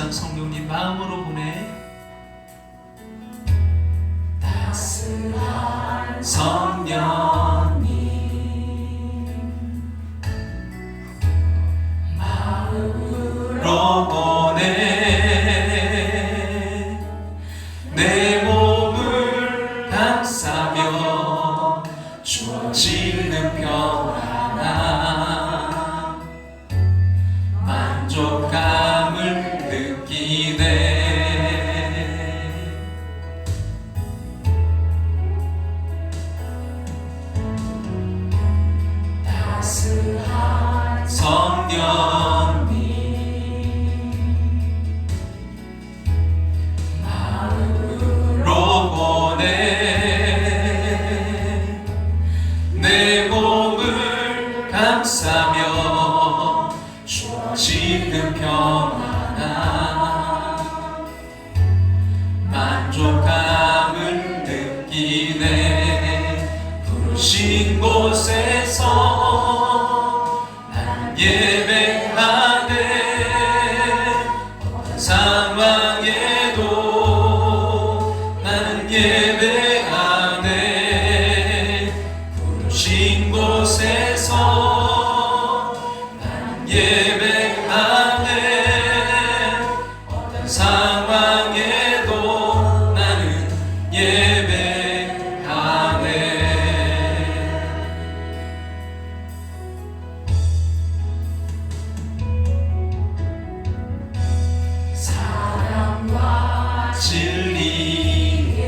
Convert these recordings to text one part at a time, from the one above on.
항상 성령님 마음으로 보내. 따스한 성령님 마음으로 보내. 내 몸을 감싸며 주어지는 평안함 만족감을 느끼네. 따스한 성령님 마음으로 보내. 내 몸을 감싸며 주어지는 평안함 만족감을 느끼네. 부르신 곳에서 난 예배하네. 어떤 상황에도 나는 예배하네. 부르신 곳에서 난 예배하네. 어떤 상황에도 나는 예배하네. 사랑과 진리에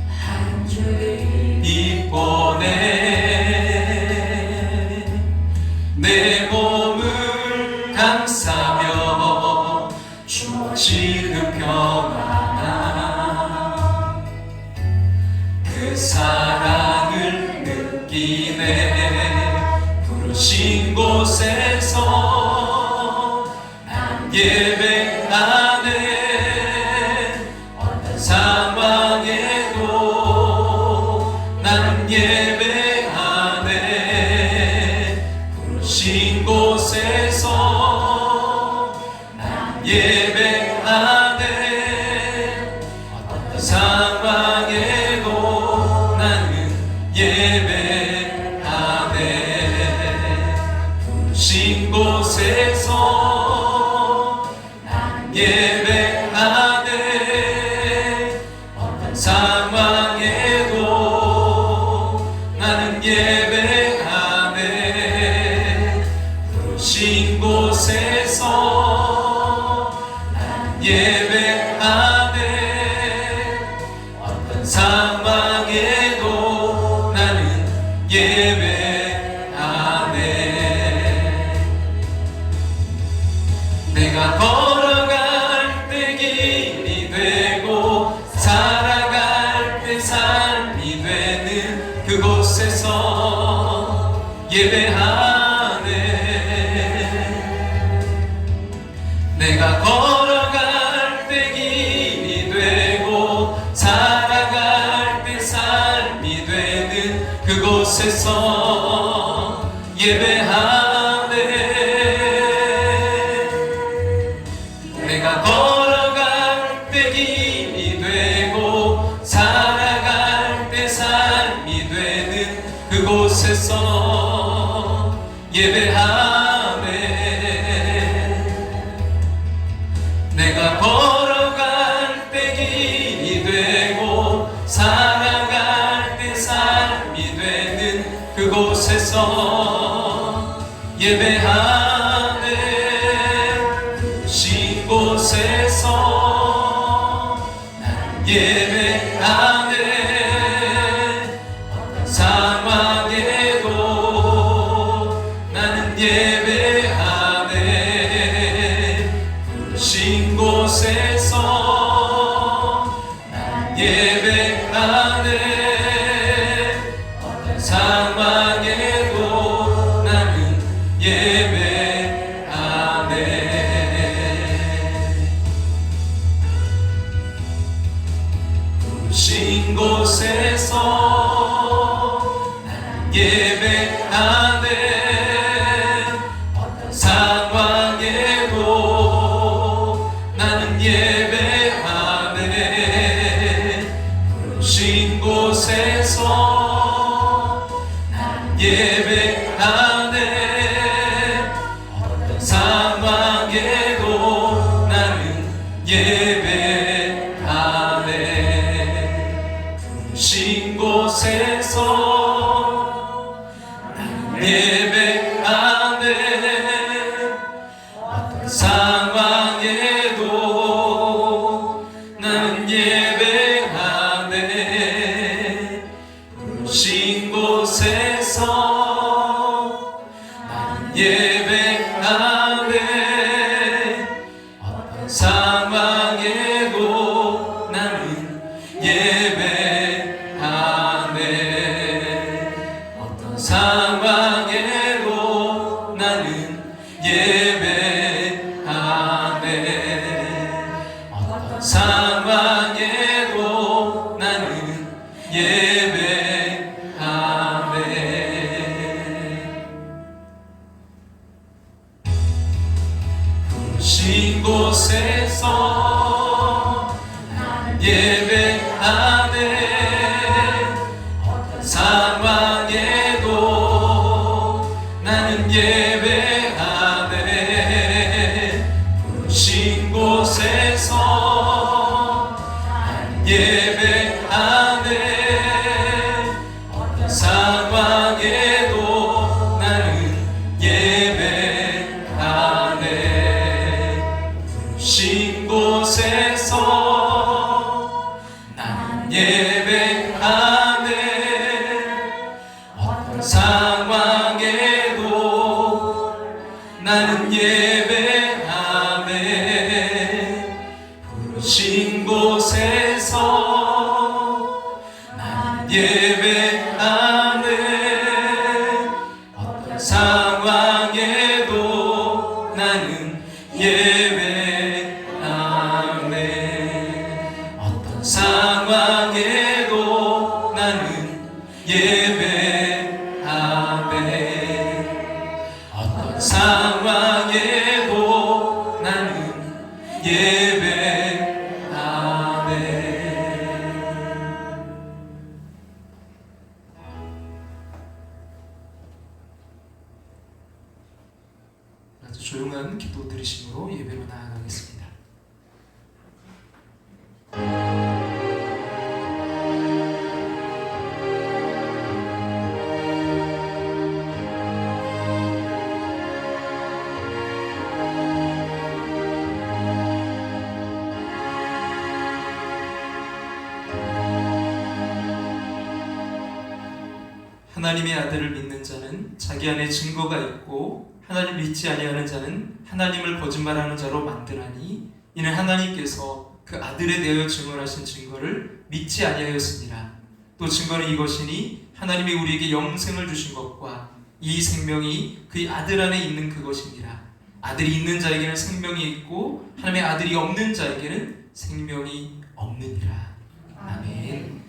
한 줄이 입보내. 내 몸을 감싸며 주어지는 평안함 그 사랑을 느끼네. 부르신 곳에서 난 예배하네. 어떤 상황에도 난 예배하네. 부르신 곳에서 난 예배하네. 어떤 상황에도 나는 예배하네. 부르신 곳에서 난 예배하네. 어떤 상황에도 나는 예배하네. 부르신 곳에서 난 예배하네. 어떤 상황에도 나는 예배하네. 내가 걸어갈 때 길이 되고 살아갈 때 삶이 되는 그곳에서 예배하네. 내가 걸어갈 때 길이 되고 살아갈 때 삶이 되는 그곳에서 예배하네. 내가 걸어갈 때 길이 되고 살아갈 때 삶이 되는 그곳에서 예배하네. 내가 걸어갈 때 길이 되고 살아갈 때 삶이 되는 그곳에서 예배하네. 부르신 곳에서 난 예배하네. 어떤 상황에도 나는 예배하네. 부르신 곳에서 난 예배하네. 어떤 상황에도 나는 예배하네. 부르신 곳에서 난 예배하네. 어떤 예배하네. 어떤 상황에도 나는 예배하네. 부르신 곳에서 나는 예배하네. 어떤 상황에도 나는 예배하네. 부르신 곳에서 나는 예배하네. 어떤 상황에도 나는 예배하네. 어떤 상황에도 나는 예배하네. 어떤 상황에도 나는 예배하네. 부르신 곳에서 나는 예배하네. 어떤 상황에도 나는 예배하네. 부르신 곳에서 나는 예배하네. 어떤 상황에도 나는 예배하네. 부르신 곳에서 나는 예배하네. 어떤 상황에도 나는 예배하네. 부르신 곳에서 나는 예배하네. 어떤 상황에도 나는 예배하네. 어떤 상황에도 나는 예배하네. 어떤 상황에도 나는 예배하네. 아주 조용한 기도 드리심으로 예배로 나아가겠습니다. 하나님의 아들을 믿는 자는 자기 안에 증거가 있고 하나님 믿지 아니하는 자는 하나님을 거짓말하는 자로 만드나니 이는 하나님께서 그 아들에 대하여 증언하신 증거를 믿지 아니하였습니다. 또 증거는 이것이니 하나님이 우리에게 영생을 주신 것과 이 생명이 그의 아들 안에 있는 그것이니라. 아들이 있는 자에게는 생명이 있고 하나님의 아들이 없는 자에게는 생명이 없느니라. 아멘.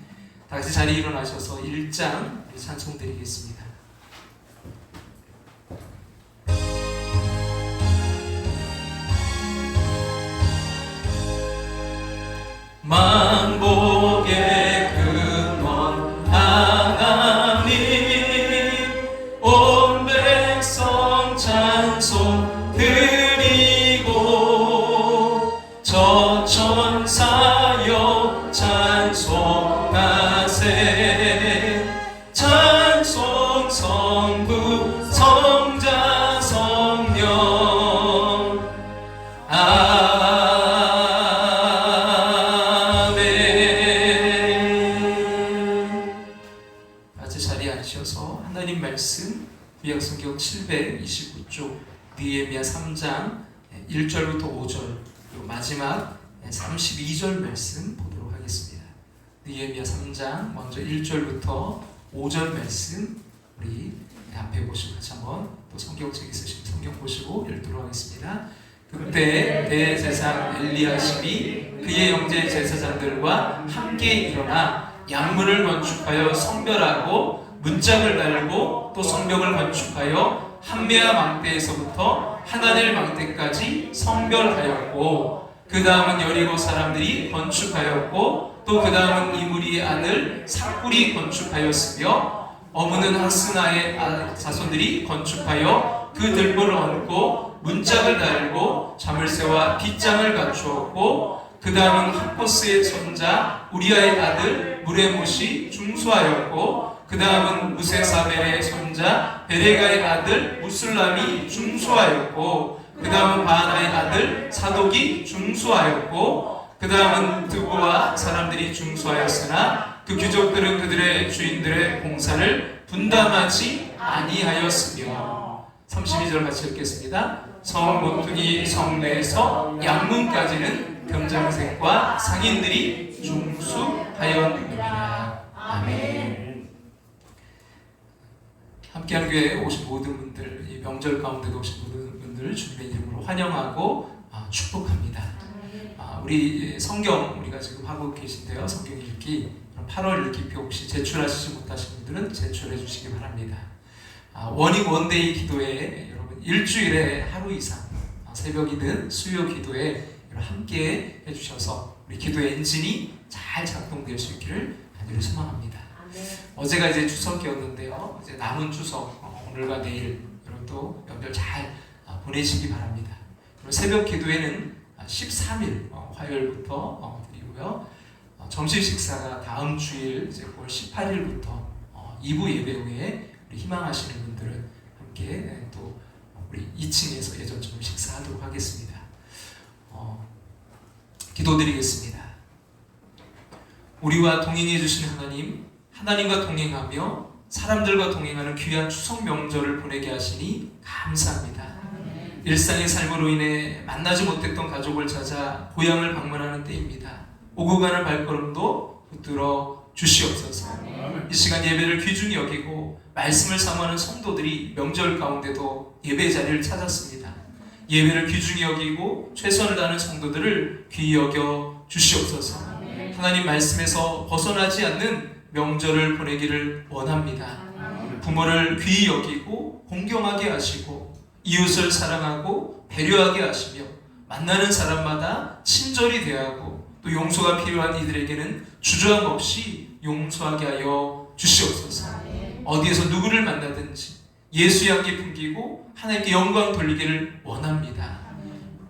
다 같이 자리에 일어나셔서 1장 찬송 드리겠습니다. 만복의 근원 하나님 온 백성 찬송 드리고 저 천사여 찬송하세 찬송 성부 성자 성령 아멘. 같이 자리에 앉으셔서 하나님 말씀 구약성경 729쪽 느헤미야 3장 1절부터 5절 그리고 마지막 32절 말씀 보도록 하겠습니다. 느헤미야 3장 먼저 1절부터 5절 말씀 우리 앞에 보시고 같이 한번 또 성경책 있으시면 성경 보시고 읽도록 하겠습니다. 그때 대제사장 엘리야십이 그의 형제 제사장들과 함께 일어나 양문을 건축하여 성별하고 문짝을 달고 또 성벽을 건축하여 한메아 망대에서부터 하나넬 망대까지 성별하였고 그 다음은 여리고 사람들이 건축하였고 또 그 다음은 이므리의 아들 삭불이 건축하였으며 어머는 하스나의 자손들이 건축하여 그 들보를 얹고 문짝을 달고 자물쇠와 빗장을 갖추었고, 그 다음은 하코스의 손자 우리아의 아들 무레못이 중수하였고, 그 다음은 무세사벨의 손자 베레가의 아들 무술람이 중수하였고, 그 다음은 바하나의 아들 사독이 중수하였고, 그 다음은 드보와 사람들이 중수하였으나 그 귀족들은 그들의 주인들의 공사를 분담하지 아니하였으며. 32절 같이 읽겠습니다. 성 모퉁이 성내에서 양문까지는 금장색과 상인들이 중수하였느니라. 아멘. 함께한 교회에 오신 모든 분들, 이 명절 가운데도 오신 모든 분들 주님의 이름으로 환영하고 축복합니다. 우리 성경 우리가 지금 하고 계신데요, 성경 읽기 8월 읽기표 혹시 제출하시지 못하신 분들은 제출해 주시기 바랍니다. 원익 원데이 기도에 여러분 일주일에 하루 이상 새벽이든 수요 기도에 함께 해주셔서 우리 기도의 엔진이 잘 작동될 수 있기를 간절히 소망합니다. 어제가 이제 추석이었는데요, 이제 남은 추석 오늘과 내일 여러분 또 명절 잘 보내시기 바랍니다. 그리고 새벽 기도에는 13일 화요일부터 드리고요, 점심 식사가 다음 주일 이제 9월 18일부터 2부 예배 후에 우리 희망하시는 분들은 함께 또 우리 2층에서 예전처럼 식사하도록 하겠습니다. 기도드리겠습니다. 우리와 동행해 주신 하나님, 하나님과 동행하며 사람들과 동행하는 귀한 추석 명절을 보내게 하시니 감사합니다. 일상의 삶으로 인해 만나지 못했던 가족을 찾아 고향을 방문하는 때입니다. 오고 가는 발걸음도 붙들어 주시옵소서. 이 시간 예배를 귀중히 여기고 말씀을 사모하는 성도들이 명절 가운데도 예배 자리를 찾았습니다. 예배를 귀중히 여기고 최선을 다하는 성도들을 귀히 여겨 주시옵소서. 하나님 말씀에서 벗어나지 않는 명절을 보내기를 원합니다. 부모를 귀히 여기고 공경하게 하시고 이웃을 사랑하고 배려하게 하시며 만나는 사람마다 친절히 대하고 또 용서가 필요한 이들에게는 주저함 없이 용서하게 하여 주시옵소서. 어디에서 누구를 만나든지 예수 향기 풍기고 하나님께 영광 돌리기를 원합니다.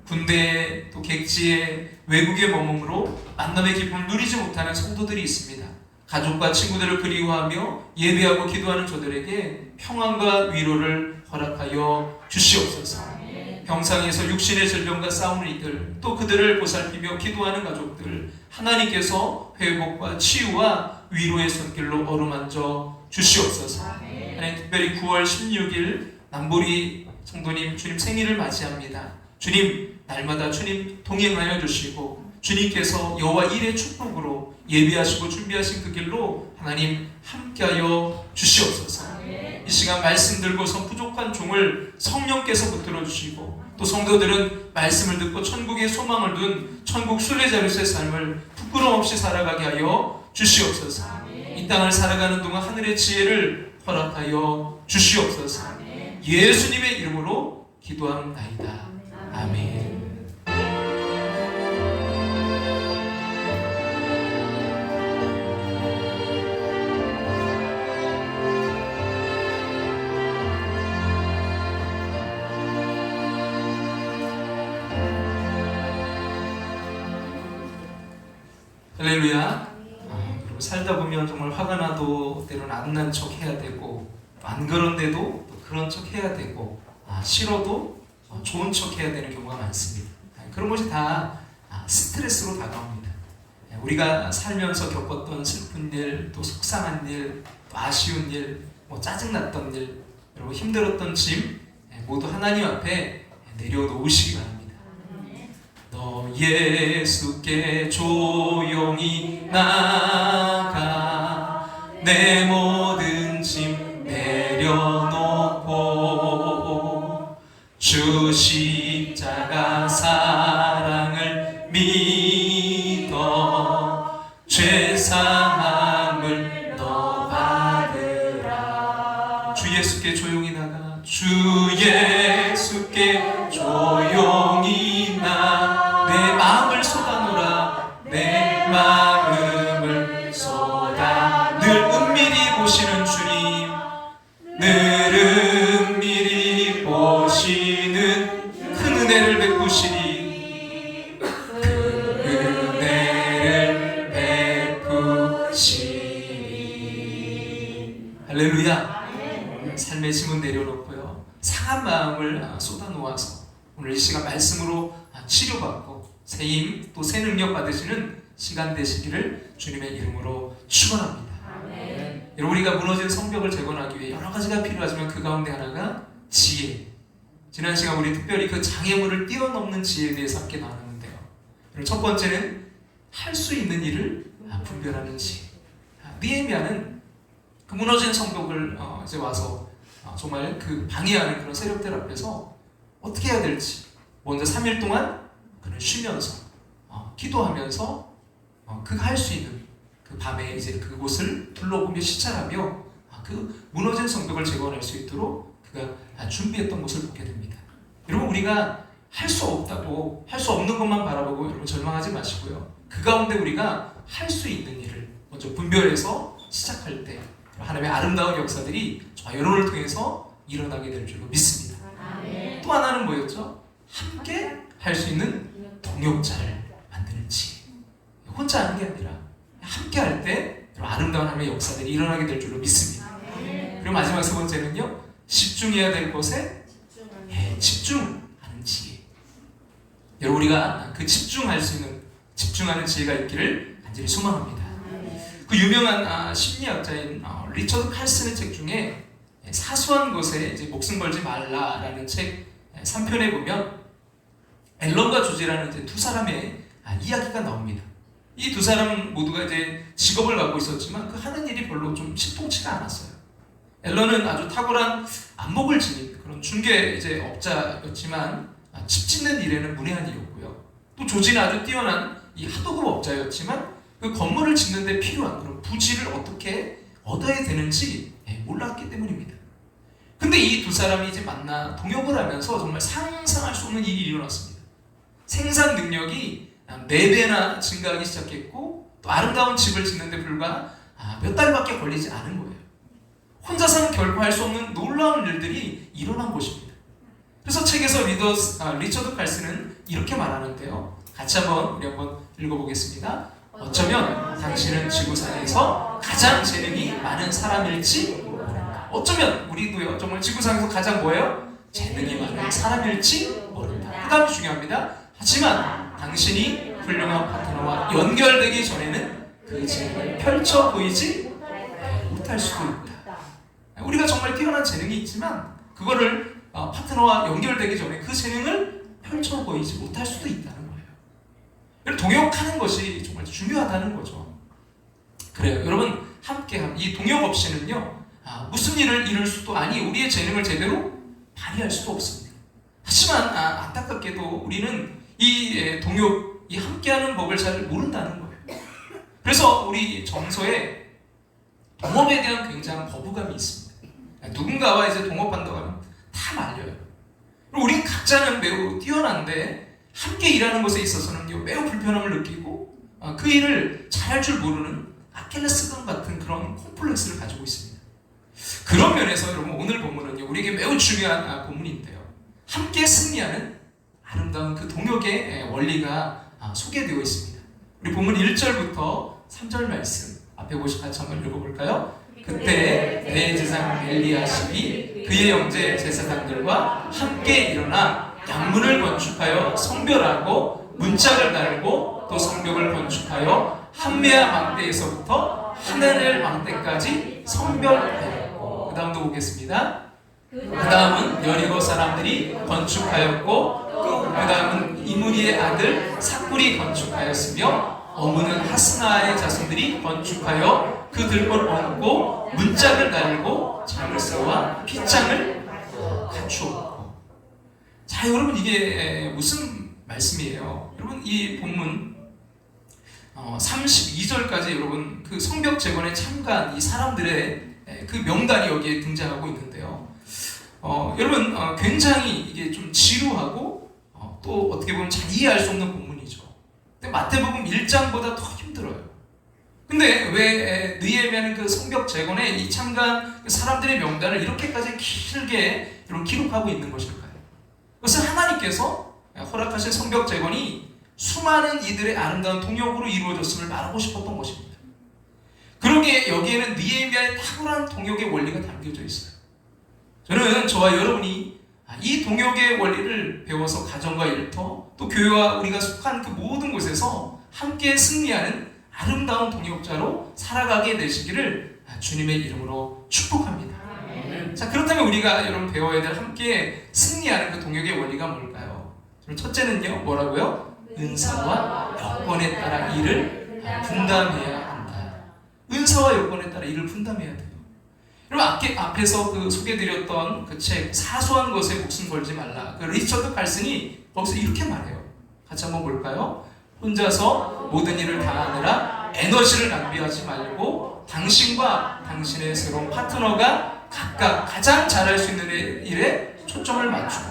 군대 또 객지에 외국의 머금으로 만남의 기쁨을 누리지 못하는 성도들이 있습니다. 가족과 친구들을 그리워하며 예배하고 기도하는 저들에게 평안과 위로를 허락하여 주시옵소서. 병상에서 육신의 질병과 싸우는 이들, 또 그들을 보살피며 기도하는 가족들, 하나님께서 회복과 치유와 위로의 손길로 어루만져 주시옵소서. 하나님, 특별히 9월 16일 남보리 성도님 주님 생일을 맞이합니다. 주님, 날마다 주님 동행하여 주시고 주님께서 여호와 일의 축복으로 예비하시고 준비하신 그 길로 하나님 함께하여 주시옵소서. 이 시간 말씀 들고서 부족한 종을 성령께서 붙들어 주시고 또 성도들은 말씀을 듣고 천국의 소망을 둔 천국 순례자로서의 삶을 부끄러움 없이 살아가게 하여 주시옵소서. 이 땅을 살아가는 동안 하늘의 지혜를 허락하여 주시옵소서. 예수님의 이름으로 기도합나이다. 아멘. 할렐루야. 그리고 살다 보면 정말 화가 나도 때로는 안 난 척 해야 되고, 안 그런데도 또 그런 척 해야 되고, 싫어도 좋은 척 해야 되는 경우가 많습니다. 그런 것이 다 스트레스로 다가옵니다. 우리가 살면서 겪었던 슬픈 일, 또 속상한 일, 또 아쉬운 일, 짜증났던 일, 그리고 힘들었던 짐 모두 하나님 앞에 내려놓으시기 바랍니다. 너 예수께 조용히 나가 내 모든 짐 내려놓고 주 십자가 사랑을 믿어 죄사함을 너 받으라. 주 예수께 조용히 나가 주 예수께 조용히 나 내 마음을 쏟아놓으라 내 마음을 쏟아 늘 은밀히 보시는 주님 할렐루야. 삶의 짐은 내려놓고요, 상한 마음을 쏟아놓아서 오늘 이 시간 말씀으로 치료받고 새힘 또 새 능력 받으시는 시간 되시기를 주님의 이름으로 축원합니다. 여러분, 우리가 무너진 성벽을 재건하기 위해 여러 가지가 필요하지만 그 가운데 하나가 지혜. 지난 시간 우리 특별히 그 장애물을 뛰어넘는 지혜에 대해서 함께 나눴는데요. 첫 번째는 할 수 있는 일을 분별하는 지혜. 느헤미야는 그 무너진 성벽을 이제 와서 정말 그 방해하는 그런 세력들 앞에서 어떻게 해야 될지 먼저 3일 동안 그는 쉬면서 기도하면서 그가 할 수 있는 그 밤에 이제 그곳을 둘러보며 시찰하며 그 무너진 성벽을 재건할 수 있도록 그가 준비했던 모습을 보게 됩니다. 여러분, 우리가 할 수 없다고 할 수 없는 것만 바라보고 여러분 절망하지 마시고요, 그 가운데 우리가 할 수 있는 일을 먼저 분별해서 시작할 때 하나님의 아름다운 역사들이 저와 여러분을 통해서 일어나게 될 줄로 믿습니다. 또 하나는 뭐였죠? 함께 할 수 있는 동역자를 만드는 지혜. 혼자 하는 게 아니라 함께 할 때 아름다운 하나님의 역사들이 일어나게 될 줄로 믿습니다. 그리고 마지막 세 번째는요, 집중해야 될 것에 집중하는 지혜. 여러분, 우리가 그 집중할 수 있는, 집중하는 지혜가 있기를 간절히 소망합니다. 그 유명한 심리학자인 리처드 칼슨의 책 중에 사소한 것에 이제 목숨 걸지 말라라는 책 3편에 보면 앨런과 조지라는 이제 두 사람의 이야기가 나옵니다. 이 두 사람은 모두가 이제 직업을 갖고 있었지만 그 하는 일이 별로 좀 신통치가 않았어요. 앨런은 아주 탁월한 안목을 지닌 그런 중개 이제 업자였지만 집 짓는 일에는 문외한 이였고요. 또 조지는 아주 뛰어난 이 하도급 업자였지만 그 건물을 짓는 데 필요한 그런 부지를 어떻게 얻어야 되는지 몰랐기 때문입니다. 근데 이 두 사람이 이제 만나 동역을 하면서 정말 상상할 수 없는 일이 일어났습니다. 생산 능력이 4배나 증가하기 시작했고 또 아름다운 집을 짓는데 불과 몇 달밖에 걸리지 않은 거예요. 혼자서는 결코 할 수 없는 놀라운 일들이 일어난 것입니다. 그래서 책에서 리처드 칼슨은 이렇게 말하는데요, 같이 우리 한번 읽어보겠습니다. 어쩌면 당신은 지구상에서 가장 재능이 많은 사람일지 모른다. 어쩌면 우리도요, 정말 지구상에서 가장 뭐예요? 재능이 많은 사람일지 모른다. 그 다음이 중요합니다. 하지만 당신이 훌륭한 파트너와 연결되기 전에는 그 재능을 펼쳐 보이지 못할 수도 있다. 우리가 정말 뛰어난 재능이 있지만 그거를 파트너와 연결되기 전에 그 재능을 펼쳐 보이지 못할 수도 있다는 거예요. 동역하는 것이 정말 중요하다는 거죠. 그래요. 여러분, 함께함, 이 동역 없이는요, 무슨 일을 이룰 수도 우리의 재능을 제대로 발휘할 수도 없습니다. 하지만 안타깝게도 우리는 이 동역, 이 함께하는 법을 잘 모른다는 거예요. 그래서 우리 정서에 동업에 대한 굉장한 거부감이 있습니다. 누군가와 이제 동업한다고 하면 다 말려요. 그리고 우린 각자는 매우 뛰어난데 함께 일하는 것에 있어서는 매우 불편함을 느끼고 그 일을 잘할 줄 모르는 아킬레스건 같은 그런 콤플렉스를 가지고 있습니다. 그런 면에서 여러분, 오늘 본문은 우리에게 매우 중요한 본문인데요, 함께 승리하는 아름다운 그 동역의 원리가 소개되어 있습니다. 우리 본문 1절부터 3절 말씀 앞에 보시 같이 한번 읽어볼까요? 그때 대제사장 엘리야십이 그의 형제 제사장들과 함께 일어나 양문을 건축하여 성별하고 문짝을 달고 또 성벽을 건축하여 한메아 망대에서부터 하네넬 망대까지 성별하였고, 그 다음도 보겠습니다. 그 다음은 여리고 사람들이 건축하였고 그 다음은 이므리의 아들 삭굴이 건축하였으며 어무는 하스나의 자손들이 건축하여 그 들보를 얹고 문짝을 달고 자물쇠와 핏장을 갖추었고. 자, 여러분, 이게 무슨 말씀이에요? 여러분, 이 본문 32절까지 여러분 그 성벽 재건에 참가한 이 사람들의 그 명단이 여기에 등장하고 있는데요. 여러분, 굉장히 이게 좀 지루하고 또 어떻게 보면 잘 이해할 수 없는 본문이죠. 근데 마태복음 1장보다 더 힘들어요. 근데 왜 느헤미야는 그 성벽 재건에 이 참가한 그 사람들의 명단을 이렇게까지 길게 기록하고 있는 것일까요? 그것은 하나님께서 허락하신 성벽 재건이 수많은 이들의 아름다운 동역으로 이루어졌음을 말하고 싶었던 것입니다. 그런 여기에는 느헤미야의 탁월한 동역의 원리가 담겨져 있어요. 저는 저와 여러분이 이 동역의 원리를 배워서 가정과 일터, 또 교회와 우리가 속한 그 모든 곳에서 함께 승리하는 아름다운 동역자로 살아가게 되시기를 주님의 이름으로 축복합니다. 자, 그렇다면 우리가 여러분 배워야 될 함께 승리하는 그 동역의 원리가 뭘까요? 첫째는요, 뭐라고요? 은사와 여건에 따라 일을 분담해야 한다. 은사와 여건에 따라 일을 분담해야 돼요. 여러분 앞에서 그 소개드렸던 그 책 사소한 것에 목숨 걸지 말라, 그 리처드 칼슨이 거기서 이렇게 말해요. 같이 한번 볼까요? 혼자서 모든 일을 다 하느라 에너지를 낭비하지 말고 당신과 당신의 새로운 파트너가 각각 가장 잘할 수 있는 일에 초점을 맞추고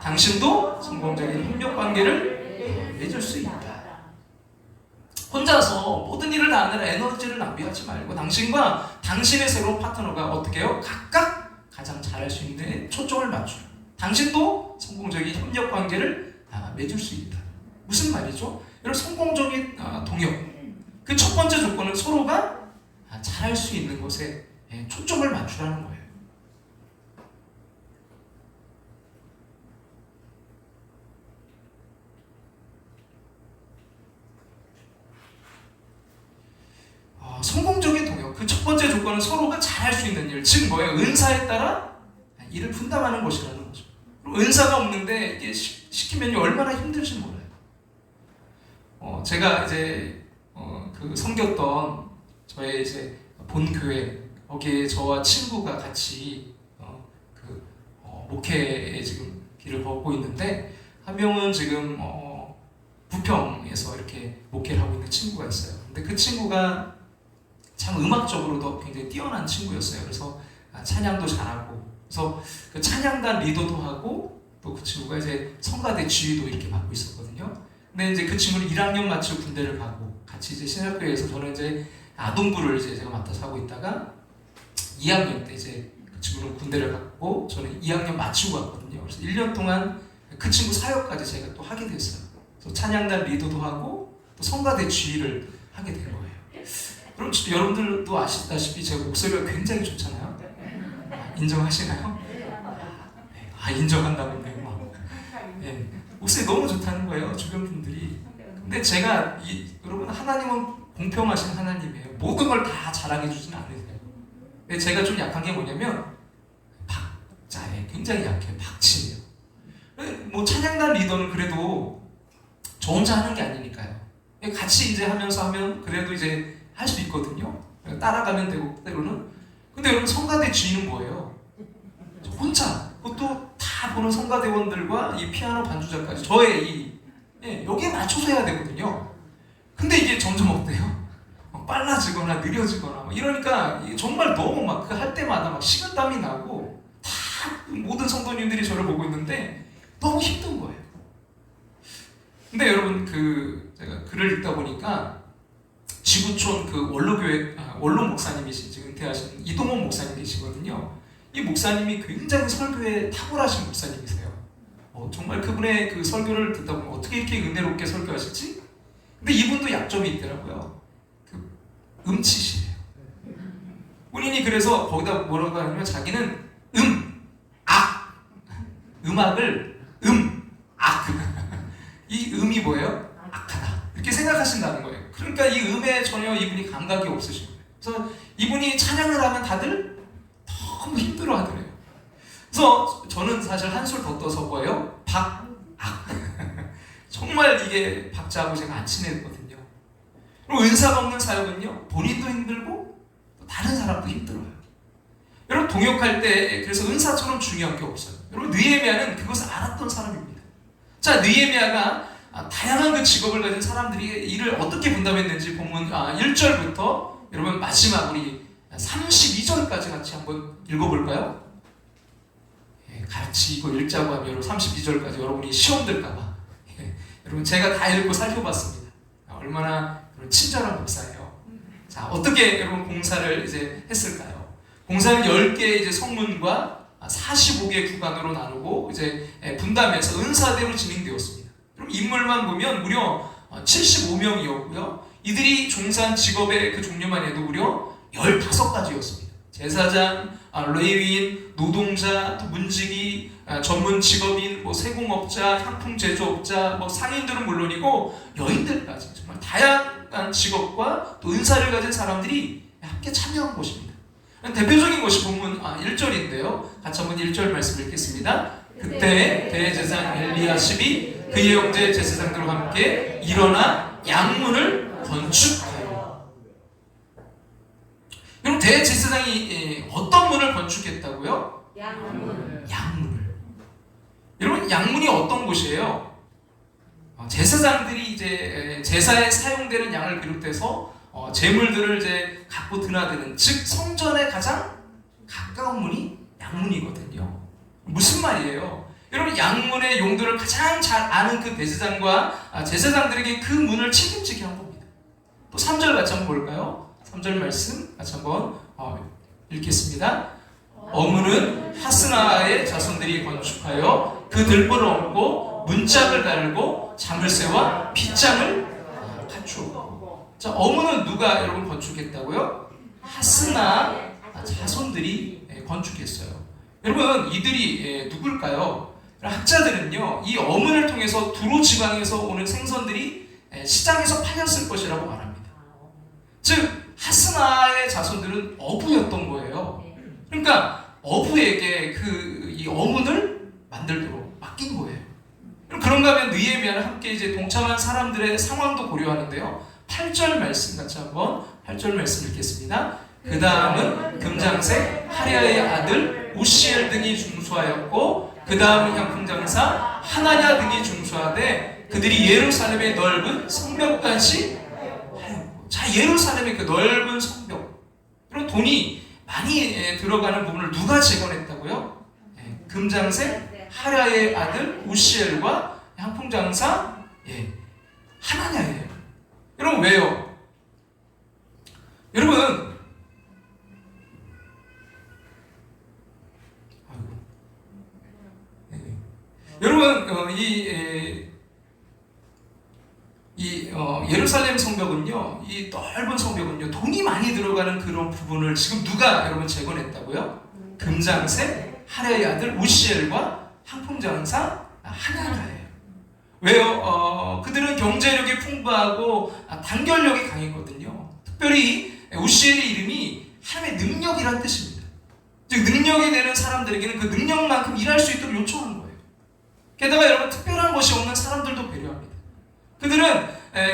당신도 성공적인 협력 관계를 맺을 수 있다. 혼자서 모든 일을 다 하느라 에너지를 낭비하지 말고 당신과 당신의 새로운 파트너가 어떻게 해요? 각각 가장 잘할 수 있는 일에 초점을 맞추고 당신도 성공적인 협력 관계를 맺을 수 있다. 무슨 말이죠? 여러분, 성공적인 동역, 그 첫 번째 조건은 서로가 잘할 수 있는 것에 초점을 맞추라는 거예요. 성공적인 동역, 그 첫 번째 조건은 서로가 잘할 수 있는 일, 즉 뭐예요? 은사에 따라 일을 분담하는 것이라는 거죠. 은사가 없는데 이게 시키면 얼마나 힘들지 몰라요. 제가 이제 그 섬겼던 저의 이제 본 교회, 거기에 저와 친구가 같이 목회에 지금 길을 걷고 있는데, 한 명은 지금 부평에서 이렇게 목회를 하고 있는 친구가 있어요. 근데 그 친구가 참 음악적으로도 굉장히 뛰어난 친구였어요. 그래서 찬양도 잘하고, 그래서 그 찬양단 리더도 하고, 또 그 친구가 이제 성가대 지휘도 이렇게 맡고 있었거든요. 근데 이제 그 친구는 1학년 마치고 군대를 가고, 같이 이제 신학교에서 저는 이제 아동부를 이제 제가 맡아서 하고 있다가 2학년 때 이제 그 친구는 군대를 갔고 저는 2학년 마치고 갔거든요. 그래서 1년 동안 그 친구 사역까지 제가 또 하게 됐어요. 그래서 찬양단 리더도 하고 또 성가대 지휘를 하게 된 거예요. 그럼 여러분들도 아시다시피 제 목소리가 굉장히 좋잖아요. 인정하시나요? 인정한다고 그래요. 네, 목소리 너무 좋다는 거예요, 주변 분들이. 근데 제가 여러분, 하나님은 공평하신 하나님이에요. 모든 걸 다 잘하게 주진 않으세요. 근데 제가 좀 약한 게 뭐냐면 박자에 굉장히 약해요. 박치예요. 뭐 찬양단 리더는 그래도 저 혼자 하는 게 아니니까요. 같이 이제 하면 그래도 이제 할 수 있거든요. 따라가면 되고 때로는. 근데 여러분, 성가대 지휘는 뭐예요? 혼자. 그것도 다 보는 성가대원들과 이 피아노 반주자까지 저의 여기에 맞춰서 해야 되거든요. 근데 이게 점점 어때요? 빨라지거나 느려지거나 이러니까 정말 너무 막 그 할 때마다 막 식은땀이 나고, 다 모든 성도님들이 저를 보고 있는데 너무 힘든 거예요. 근데 여러분, 제가 글을 읽다 보니까 지구촌 그 원로 목사님이신, 지금 은퇴하신 이동원 목사님 계시거든요. 이 목사님이 굉장히 설교에 탁월하신 목사님이세요. 정말 그분의 그 설교를 듣다 보면 어떻게 이렇게 은혜롭게 설교하실지? 근데 이분도 약점이 있더라고요. 음치시래요. 본인이 그래서 거기다 뭐라고 하냐면 자기는 음악을 이 음이 뭐예요? 악하다, 이렇게 생각하신다는 거예요. 그러니까 이 음에 전혀 이분이 감각이 없으신 거예요. 그래서 이분이 찬양을 하면 다들 너무 힘들어 하더래요. 그래서 저는 사실 한술 더 떠서 뭐예요? 정말 이게 박자하고 제가 안 친했거든요. 그리고 은사가 없는 사역은요, 본인도 힘들고 또 다른 사람도 힘들어요. 여러분, 동역할 때 그래서 은사처럼 중요한 게 없어요. 여러분, 느헤미야는 그것을 알았던 사람입니다. 자, 느헤미야가 다양한 그 직업을 가진 사람들이 일을 어떻게 분담했는지 본문 1절부터 여러분 마지막 우리 32절까지 같이 한번 읽어볼까요? 같이 이거 읽자고 하면 여러분 32절까지 여러분이 시험 들까봐 여러분 제가 다 읽고 살펴봤습니다. 얼마나 친절한 목사예요. 자, 어떻게 여러분 공사를 이제 했을까요? 공사는 10개의 이제 성문과 45개의 구간으로 나누고 이제 분담해서 은사대로 진행되었습니다. 그럼 인물만 보면 무려 75명이었고요. 이들이 종사한 직업의 그 종류만 해도 무려 15가지였습니다. 제사장, 레위인, 노동자, 또 문지기, 전문 직업인, 세공업자, 향품 제조업자, 상인들은 물론이고 여인들까지 정말 다양한 직업과 또 은사를 가진 사람들이 함께 참여한 곳입니다. 대표적인 것이 본문 1절인데요. 같이 한번 1절 말씀 읽겠습니다. 그때 대제사장 엘리야십이 그의 형제 제사장들과 함께 일어나 양문을 건축하여. 그럼 대제사장이 어떤 문을 건축했다고요? 양문을. 여러분, 양문이 어떤 곳이에요? 제사장들이 이제 제사에 사용되는 양을 비롯해서 제물들을 이제 갖고 드나드는, 즉 성전에 가장 가까운 문이 양문이거든요. 무슨 말이에요? 여러분, 양문의 용도를 가장 잘 아는 그 대제사장과 제사장들에게 그 문을 책임지게 한 겁니다. 또 3절 같이 한번 볼까요? 3절 말씀 같이 한번 읽겠습니다. 어문은 하스나의 자손들이 건축하여 그 들보를 얹고 문짝을 달고 자물쇠와 빗장을 갖추었고. 자, 어문은 누가 여러분 건축했다고요? 하스나 자손들이 건축했어요. 여러분, 이들이 누굴까요? 학자들은요, 이 어문을 통해서 두로 지방에서 오는 생선들이 시장에서 팔렸을 것이라고 말합니다. 즉 하스나의 자손들은 어부였던 거예요. 그러니까 어부에게 이 어문을 만들도록 맡긴 거예요. 그런가 하면 느헤미야는 함께 이제 동참한 사람들의 상황도 고려하는데요. 8절 말씀 같이 한번 8절 말씀 읽겠습니다. 그 다음은 금장색 하랴의 아들 우시엘 등이 중수하였고, 그 다음은 향품장사 하나냐 등이 중수하되 그들이 예루살렘의 넓은 성벽까지 하였고. 자, 예루살렘의 그 넓은 성벽, 그런 돈이 많이 들어가는 부분을 누가 재건했다고요? 금장색 하랴의 아들 우시엘과 향품장사 하나냐예요. 여러분, 왜요? 여러분, 여러분, 예루살렘 성벽은요, 이 넓은 성벽은요, 돈이 많이 들어가는 그런 부분을 지금 누가 여러분 재건했다고요? 금장색 하랴의 아들 우시엘과 향품장사 하나냐예요. 왜요? 그들은 경제력이 풍부하고 단결력이 강했거든요. 특별히 우시엘의 이름이 하나님의 능력이란 뜻입니다. 즉 능력이 되는 사람들에게는 그 능력만큼 일할 수 있도록 요청한 거예요. 게다가 여러분, 특별한 것이 없는 사람들도 배려합니다.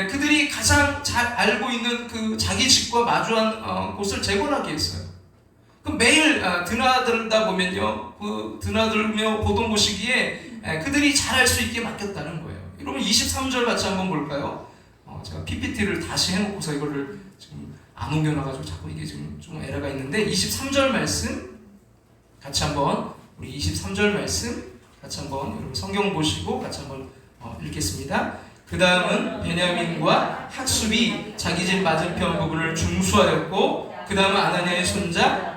그들이 가장 잘 알고 있는 그 자기 집과 마주한 곳을 재건하게 했어요. 그럼 매일 드나들다 보면요, 드나들며 보던 곳이기에 그들이 잘할 수 있게 맡겼다는 거예요. 여러분, 23절 같이 한번 볼까요? 제가 PPT를 다시 해놓고서 이거를 지금 안 옮겨놔가지고 자꾸 이게 지금 좀 에러가 있는데, 23절 말씀 같이 한번, 우리 23절 말씀 같이 한번 여러분 성경 보시고 같이 한번 읽겠습니다. 그 다음은 베냐민과 학습이 자기 집 맞은편 부분을 중수하였고, 그 다음은 아나니아의 손자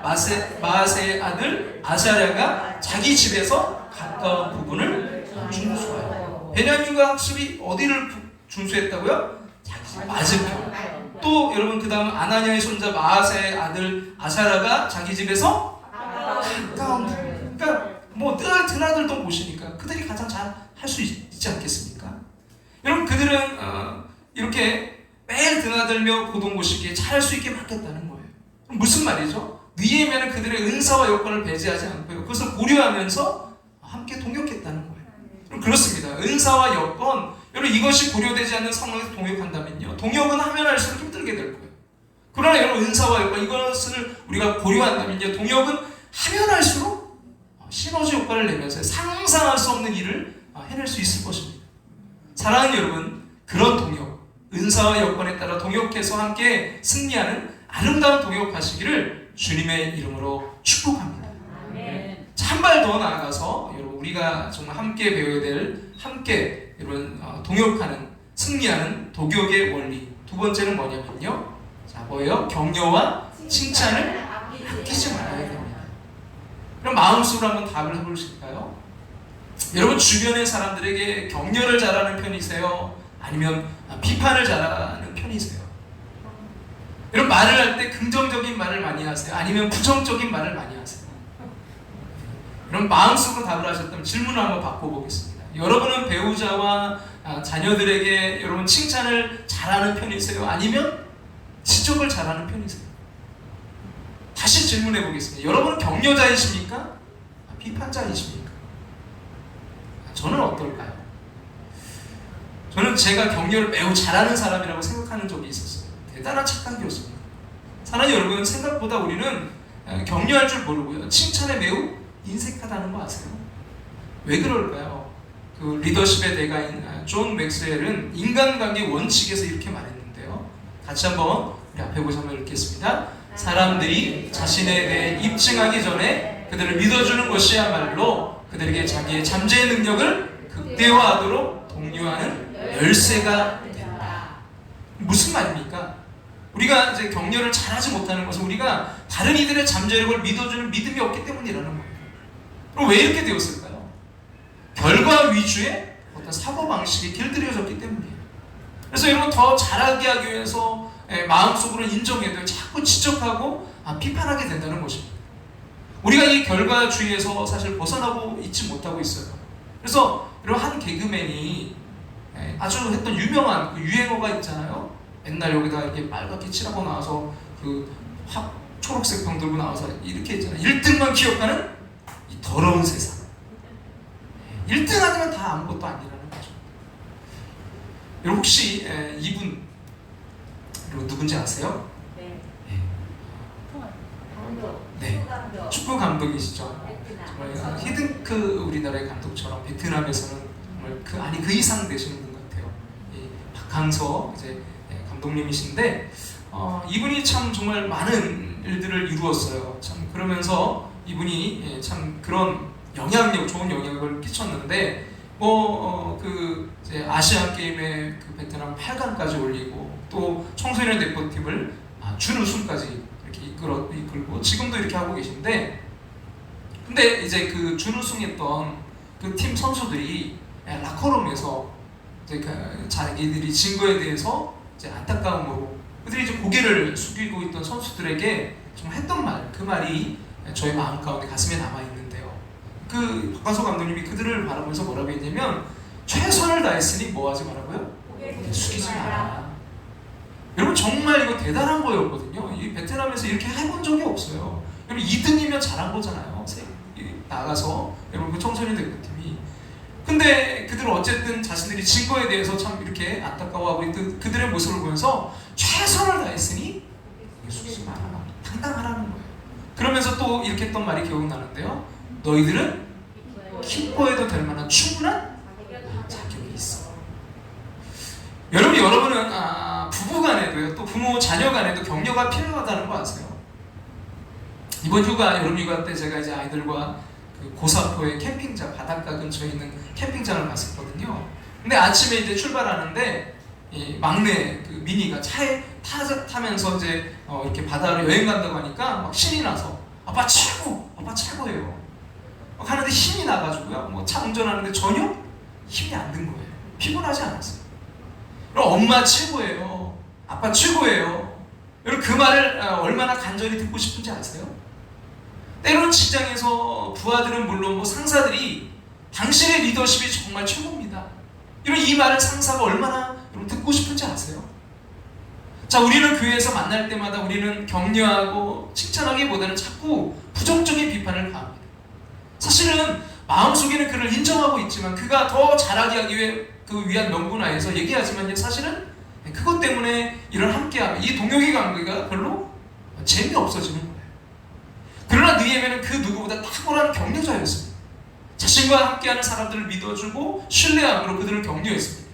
마아세의 아들 아사랴가 자기 집에서 가까운 부분을 중수하였고. 베냐민과 학습이 어디를 중수했다고요? 자기 집 맞은편. 또 여러분, 그 다음 아나니아의 손자 마아세의 아들 아사랴가 자기 집에서 가까운 부분. 그러니까 늘 드나들던 곳이니까 그들이 가장 잘 할 수 있지 않겠습니까? 여러분, 그들은 이렇게 매일 드나들며 보던 곳이기에 잘할 수 있게 맡겼다는 거예요. 무슨 말이죠? 느헤미야는 그들의 은사와 여건을 배제하지 않고요, 그것을 고려하면서 함께 동역했다는 거예요. 그렇습니다. 은사와 여건, 여러분, 이것이 고려되지 않는 상황에서 동역한다면요, 동역은 하면 할수록 힘들게 될 거예요. 그러나 여러분, 은사와 여건, 이것을 우리가 고려한다면요, 동역은 하면 할수록 시너지 효과를 내면서 상상할 수 없는 일을 해낼 수 있을 것입니다. 사랑하는 여러분, 그런 동역, 은사와 여건에 따라 동역해서 함께 승리하는 아름다운 동역하시기를 주님의 이름으로 축복합니다. 한 발 더 나아가서 여러분, 우리가 정말 함께 배워야 될, 함께 여러분 동역하는, 승리하는 도격의 원리 두 번째는 뭐냐면요, 자, 뭐예요? 격려와 칭찬을 아끼지 말아야 됩니다. 그럼 마음속으로 한번 답을 해보실까요? 여러분, 주변의 사람들에게 격려를 잘하는 편이세요? 아니면 비판을 잘하는 편이세요? 이런 말을 할 때 긍정적인 말을 많이 하세요? 아니면 부정적인 말을 많이 하세요? 이런 마음속으로 답을 하셨다면 질문을 한번 바꿔보겠습니다. 여러분은 배우자와 자녀들에게 여러분 칭찬을 잘하는 편이세요? 아니면 지적을 잘하는 편이세요? 다시 질문해 보겠습니다. 여러분은 격려자이십니까? 비판자이십니까? 저는 어떨까요? 저는 제가 격려를 매우 잘하는 사람이라고 생각하는 적이 있었어요. 대단한 착각이었습니다. 사랑하는 여러분, 생각보다 우리는 격려할 줄 모르고요, 칭찬에 매우 인색하다는 거 아세요? 왜 그럴까요? 그 리더십의 대가인 존 맥스웰은 인간관계 원칙에서 이렇게 말했는데요. 같이 한번 우리 앞에 보셔서 한번 읽겠습니다. 사람들이 자신에 대해 입증하기 전에 그들을 믿어주는 것이야말로 그들에게 자기의 잠재의 능력을 극대화하도록 독려하는 열쇠가 된다. 무슨 말입니까? 우리가 이제 격려를 잘하지 못하는 것은 우리가 다른 이들의 잠재력을 믿어주는 믿음이 없기 때문이라는 거예요. 그럼 왜 이렇게 되었을까요? 결과 위주의 어떤 사고방식이 길들여졌기 때문이에요. 그래서 여러분 더 잘하게 하기 위해서 마음속으로 인정해도 자꾸 지적하고 비판하게 된다는 것입니다. 우리가 이 결과주의에서 사실 벗어나고 있지 못하고 있어요. 그래서 여러분 한 개그맨이 아주 했던 유명한 그 유행어가 있잖아요. 맨날 여기다 이렇게 빨갛게 칠하고 나와서 그 초록색 병 들고 나와서 이렇게 있잖아요. 1등만 기억하는 이 더러운 세상. 1등 아니면 다 아무것도 아니라는 거죠. 여러분 혹시 이분 여러분 누군지 아세요? 네. 네. 축구 감독이시죠. 정말 히든크 우리나라의 감독처럼 베트남에서는 정말 그 이상 되시는 분 같아요. 박항서 이제 감독님이신데 이분이 참 정말 많은 일들을 이루었어요. 참 그러면서 이분이 참 그런 좋은 영향력을 끼쳤는데 그 이제 아시안 게임에 그 베트남 8강까지 올리고 또 청소년 대표팀을 준우승까지 이렇게 이끌고 지금도 이렇게 하고 계신데, 근데 이제 그 준우승했던 그 팀 선수들이 라커룸에서 이제 자기들이 진 거에 대해서 이제 안타까움으로 그들이 이제 고개를 숙이고 있던 선수들에게 좀 했던 말, 그 말이 저의 마음 가운데 가슴에 남아 있는데요. 그 박광서 감독님이 그들을 바라보면서 뭐라고 했냐면, 최선을 다했으니 뭐 하지 말라고요? 고개 숙이지 마라. 여러분 정말 이거 대단한 거였거든요. 이 베트남에서 이렇게 해본 적이 없어요. 여러분 2등이면 잘한 거잖아요. 나가서 여러분 그 청소년 대표팀이. 근데 그들은 어쨌든 자신들이 진 거에 대해서 참 이렇게 안타까워하고 있던 그들의 모습을 보면서 최선을 다했으니 숙이지 마라. 당당하라는 거예요. 그러면서 또 이렇게 했던 말이 기억나는데요. 너희들은 기뻐해도 될 만한 충분한 자격이 있어. 여러분은 부부간에도요, 또 부모 자녀간에도 격려가 필요하다는 거 아세요? 이번 여름 휴가 때 제가 이제 아이들과 그 고사포의 캠핑장, 바닷가 근처에 있는 캠핑장을 갔었거든요. 근데 아침에 이제 출발하는데 이 막내 그 미니가 차에 타면서 이제 이렇게 바다로 여행 간다고 하니까 막 신이 나서 아빠 최고예요. 막 하는데 힘이 나가지고요, 차 운전하는데 전혀 힘이 안 든 거예요. 피곤하지 않았어요. 그럼 엄마 최고예요. 아빠 최고예요. 여러분 그 말을 얼마나 간절히 듣고 싶은지 아세요? 때로는 직장에서 부하들은 물론 상사들이 당신의 리더십이 정말 최고입니다. 이 말을 상사가 얼마나 듣고 싶은지 아세요? 자, 우리는 교회에서 만날 때마다 우리는 격려하고 칭찬하기보다는 자꾸 부정적인 비판을 가합니다. 사실은 마음속에는 그를 인정하고 있지만 그가 더 잘하게 하기 위한 명분하에서 얘기하지만 사실은 그것 때문에 이런 함께함, 이 동역의 관계가 별로 재미없어지는 거예요. 그러나 느헤미야는 그 누구보다 탁월한 격려자였습니다. 자신과 함께하는 사람들을 믿어주고 신뢰함으로 그들을 격려했습니다.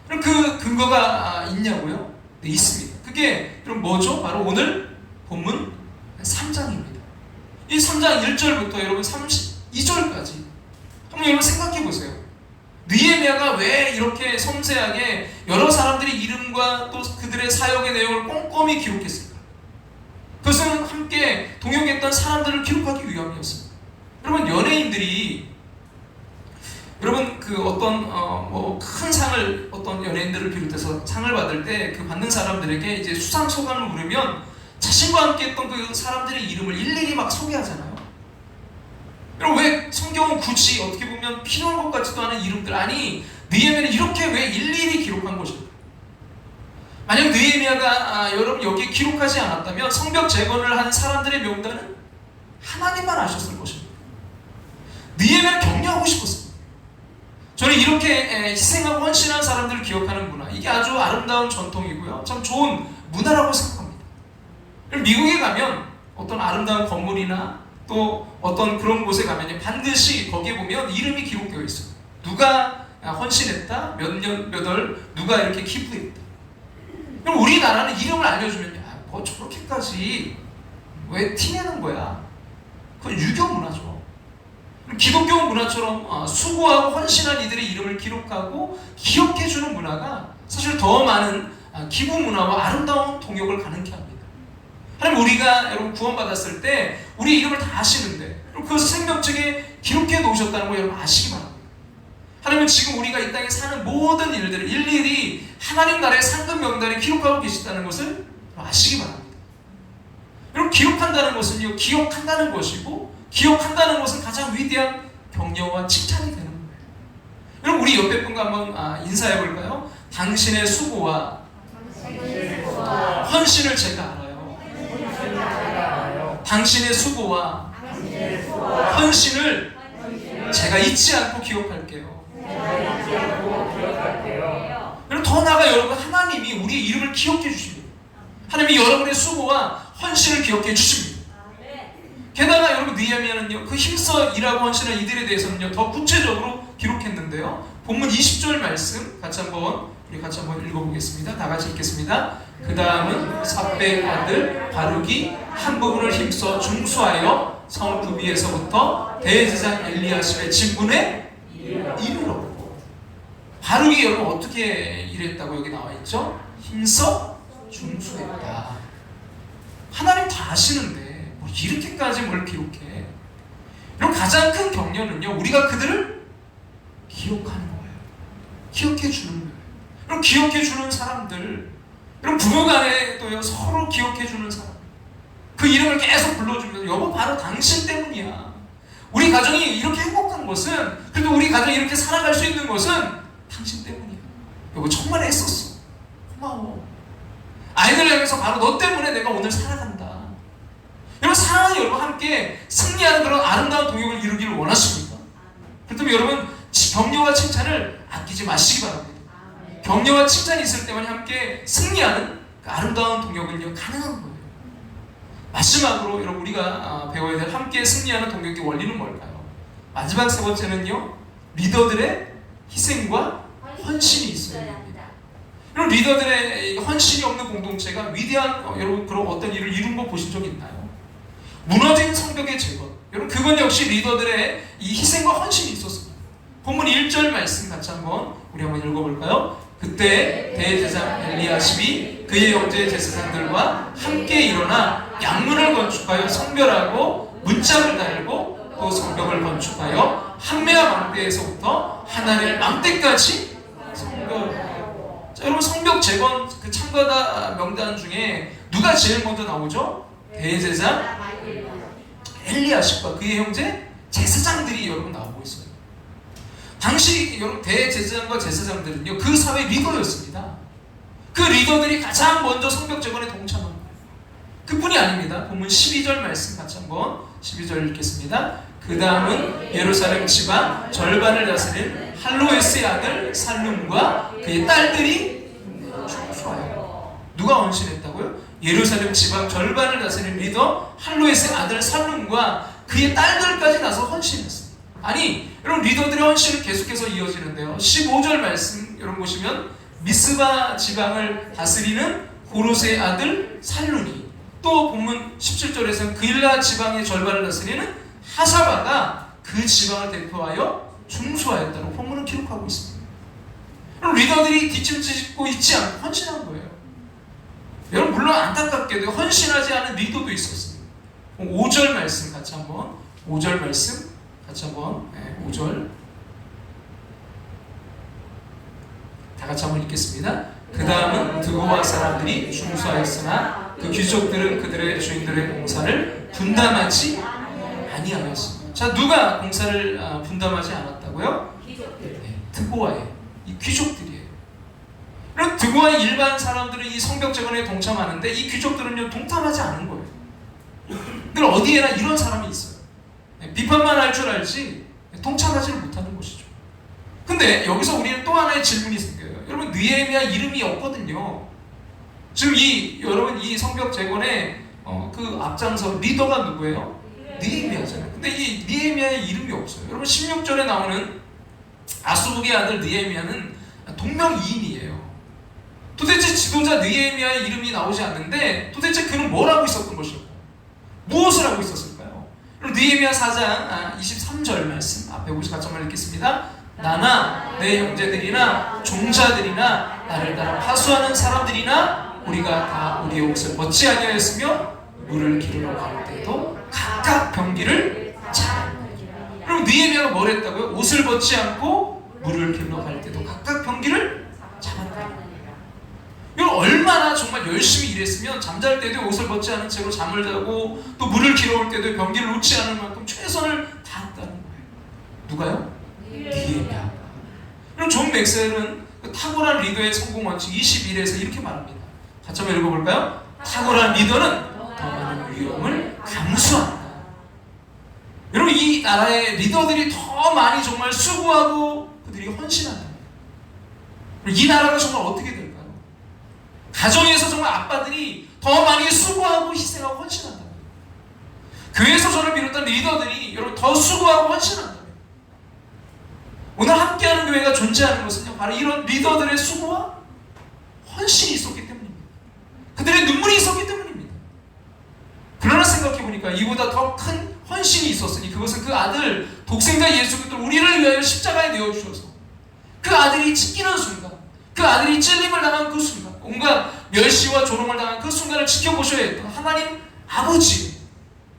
그럼 그 근거가 있냐고요? 네, 있습니다. 그게 그럼 뭐죠? 바로 오늘 본문 3장입니다. 이 3장 1절부터 여러분 32절까지 한번 여러분 생각해 보세요. 느헤미야가 왜 이렇게 섬세하게 여러 사람들의 이름과 또 그들의 사역의 내용을 꼼꼼히 기록했을까? 그것은 함께 동역했던 사람들을 기록하기 위함이었습니다. 여러분 연예인들이 여러분 그 어떤 큰 상을 어떤 연예인들을 비롯해서 상을 받을 때 그 받는 사람들에게 이제 수상 소감을 물으면 자신과 함께 했던 그 사람들의 이름을 일일이 막 소개하잖아요. 여러분, 왜 성경은 굳이 어떻게 보면 필요한 것 같지도 않은 이름들, 아니 느헤미야는 이렇게 왜 일일이 기록한 것일까? 만약 느헤미야가 여러분 여기에 기록하지 않았다면 성벽 재건을 한 사람들의 명단은 하나님만 아셨을 것입니다. 느헤미야는 격려하고 싶었습니다. 저는 이렇게 희생하고 헌신한 사람들을 기억하는 문화, 이게 아주 아름다운 전통이고요, 참 좋은 문화라고 생각합니다. 미국에 가면 어떤 아름다운 건물이나 또 어떤 그런 곳에 가면 반드시 거기에 보면 이름이 기록되어 있어요. 누가 헌신했다, 몇 년, 몇 월, 누가 이렇게 기부했다. 그럼 우리나라는 이름을 알려주면 뭐 저렇게까지 왜 티내는 거야? 그건 유교 문화죠. 기독교 문화처럼 수고하고 헌신한 이들의 이름을 기록하고 기억해주는 문화가 사실 더 많은 기부 문화와 아름다운 동역을 가능케 합니다. 하나님, 우리가 여러분 구원받았을 때 우리 이름을 다 아시는데 그것을 생명책에 기록해 놓으셨다는 거 여러분 아시기 바랍니다. 하나님은 지금 우리가 이 땅에 사는 모든 일들을 일일이 하나님 나라의 상급 명단에 기록하고 계시다는 것을 아시기 바랍니다. 여러분, 기록한다는 것은요, 기억한다는 것이고, 기억한다는 것은 가장 위대한 격려와 칭찬이 되는 거예요. 여러분, 우리 옆에 분과 한번 인사해 볼까요? 당신의 수고와 헌신을 제가 알아요. 당신의 수고와 헌신을 제가 잊지 않고 기억할게요. 여러분, 더 나아가 여러분, 하나님이 우리의 이름을 기억해 주십니다. 하나님이 여러분의 수고와 헌신을 기억해 주십니다. 게다가 여러분, 느헤미야는요, 그 힘써 일하고 헌신한 이들에 대해서는요 더 구체적으로 기록했는데요, 본문 20절 말씀 우리 같이 한번 읽어보겠습니다. 다 같이 읽겠습니다. 그 다음은 삽배의 아들 바룩이 한 부분을 힘써 중수하여 성 구비에서부터 대제사장 엘리야십의 직분에 이르렀고. 바룩이 여러분 어떻게 일했다고 여기 나와 있죠? 힘써 중수했다. 하나님 다 아시는데 뭐 이렇게까지 뭘 기록해? 여러분, 가장 큰 격려는요, 우리가 그들을 기억하는 거예요. 기억해 주는 거예요. 여러분, 기억해 주는 사람들, 여러분 부부간에 서로 기억해 주는 사람, 그 이름을 계속 불러주면서 여보 바로 당신 때문이야. 우리 가정이 이렇게 행복한 것은, 그래도 우리 가정이 이렇게 살아갈 수 있는 것은 당신 때문이야. 여보 정말 애썼어. 고마워. 아이들 향해서 바로 너 때문에 내가 오늘 살아간다. 여러분, 사랑하는 여러분 함께 승리하는 그런 아름다운 동역을 이루기를 원하십니까? 그렇다면 여러분, 격려와 칭찬을 아끼지 마시기 바랍니다. 격려와 칭찬이 있을 때만 함께 승리하는 그 아름다운 동역은요 가능한 거예요. 마지막으로 여러분, 우리가 배워야 될 함께 승리하는 동역의 원리는 뭘까요? 마지막 세 번째는요, 리더들의 희생과 헌신이 있어야 됩니다. 여러분, 리더들의 헌신이 없는 공동체가 위대한 여러분 그런 어떤 일을 이룬 거 보신 적 있나요? 무너진 성벽의 재건, 여러분 그건 역시 리더들의 이 희생과 헌신이 있었습니다. 본문 1절 말씀 같이 한번 우리 한번 읽어볼까요? 그때 대제사장 엘리야십이 그의 형제 제사장들과 함께 일어나 양문을 건축하여 성별하고 문짝을 달고 또 성벽을 건축하여 한메아 망대에서부터 하나넬 망대까지 성벽하여. 자, 여러분, 성벽 재건 그 참가자 명단 중에 누가 제일 먼저 나오죠? 대제사장 엘리야십과 그의 형제 제사장들이 여러분 나오고 있어요. 당시 여러분 대제사장과 제사장들은요 그 사회 리더였습니다. 그 리더들이 가장 먼저 성벽 재건에 동참한 거예요. 그뿐이 아닙니다. 본문 12절 말씀 같이 한번 12절 읽겠습니다. 그 다음은 예루살렘 지방 절반을 다스린 할로에스의 아들 살룸과 그의 딸들이 중수하여. 누가 헌신했다고요? 예루살렘 지방 절반을 다스린 리더 할로에스의 아들 살룸과 그의 딸들까지 나서 헌신했습니다. 아니 여러분, 리더들의 헌신은 계속해서 이어지는데요, 15절 말씀 여러분 보시면 미스바 지방을 다스리는 고로스의 아들 살룬이, 또 본문 17절에서는 그일라 지방의 절반을 다스리는 하사바가 그 지방을 대표하여 중수하였다고 본문은 기록하고 있습니다. 그럼 리더들이 뒷짐짓고 있지 않고 헌신한 거예요. 여러분, 물론 안타깝게도 헌신하지 않은 리더도 있었습니다. 5절 말씀 같이 한번 5절 말씀 같이 한번 5절 다 같이 한번 읽겠습니다. 그 다음은 드고와 사람들이 중수하였으나 그 귀족들은 그들의 주인들의 공사를 분담하지 아니하였습니다. 자, 누가 공사를 분담하지 않았다고요? 네, 드고아예요. 이 귀족들이에요. 그럼 드고아의 일반 사람들은 이 성벽 재건에 동참하는데 이 귀족들은요 동참하지 않은 거예요. 늘 어디에나 이런 사람이 있어요. 비판만 할 줄 알지 동참하지를 못하는 것이죠. 근데 여기서 우리는 또 하나의 질문이 생겨요. 여러분, 느헤미야 이름이 없거든요. 지금 여러분 이 성벽 재건의 그 앞장서 리더가 누구예요? 느헤미야잖아요. 근데 이 느헤미야의 이름이 없어요. 여러분, 16절에 나오는 아수북의 아들 느헤미야는 동명이인이에요. 도대체 지도자 느헤미야의 이름이 나오지 않는데 도대체 그는 뭘 하고 있었던 것일까요? 무엇을 하고 있었을까요? 느헤미야 4장 23절 말씀 앞에 보시 같이 한번 읽겠습니다. 나나 내 형제들이나 종자들이나 나를 따라 파수하는 사람들이나 우리가 다 우리의 옷을 벗지 아니하였으며 물을 기르러 갈 때도 각각 병기를 잡았다. 그럼 느헤미야가 뭘 했다고요? 옷을 벗지 않고 물을 기르러 갈 때도 각각 병기를 잡았다. 이걸 얼마나 정말 열심히 일했으면 잠잘 때도 옷을 벗지 않은 채로 잠을 자고 또 물을 길어올 때도 병기를 놓지 않을 만큼 최선을 다했다는 거예요. 누가요? 느헤미야. 그럼 존 맥셀은 그 탁월한 리더의 성공 원칙 21에서 이렇게 말합니다. 같이 한번 읽어볼까요? 탁월한 리더는 더 많은 위험을 감수한다. 여러분, 이 나라의 리더들이 더 많이 정말 수고하고 그들이 헌신한다. 이 나라가 정말 어떻게 될까요? 가정에서 정말 아빠들이 더 많이 수고하고 희생하고 헌신한다. 교회에서 저를 비롯한 리더들이 여러분 더 수고하고 헌신한다. 오늘 함께하는 교회가 존재하는 것은요 바로 이런 리더들의 수고와 헌신이 있었기 때문입니다. 그들의 눈물이 있었기 때문입니다. 그러나 생각해보니까 이보다 더 큰 헌신이 있었으니 그것은 그 아들 독생자 예수 그리스도 우리를 위하여 십자가에 내어주셔서 그 아들이 찢기는 순간, 그 아들이 찔림을 당한 그 순간, 온갖 멸시와 조롱을 당한 그 순간을 지켜보셔야 했던 하나님 아버지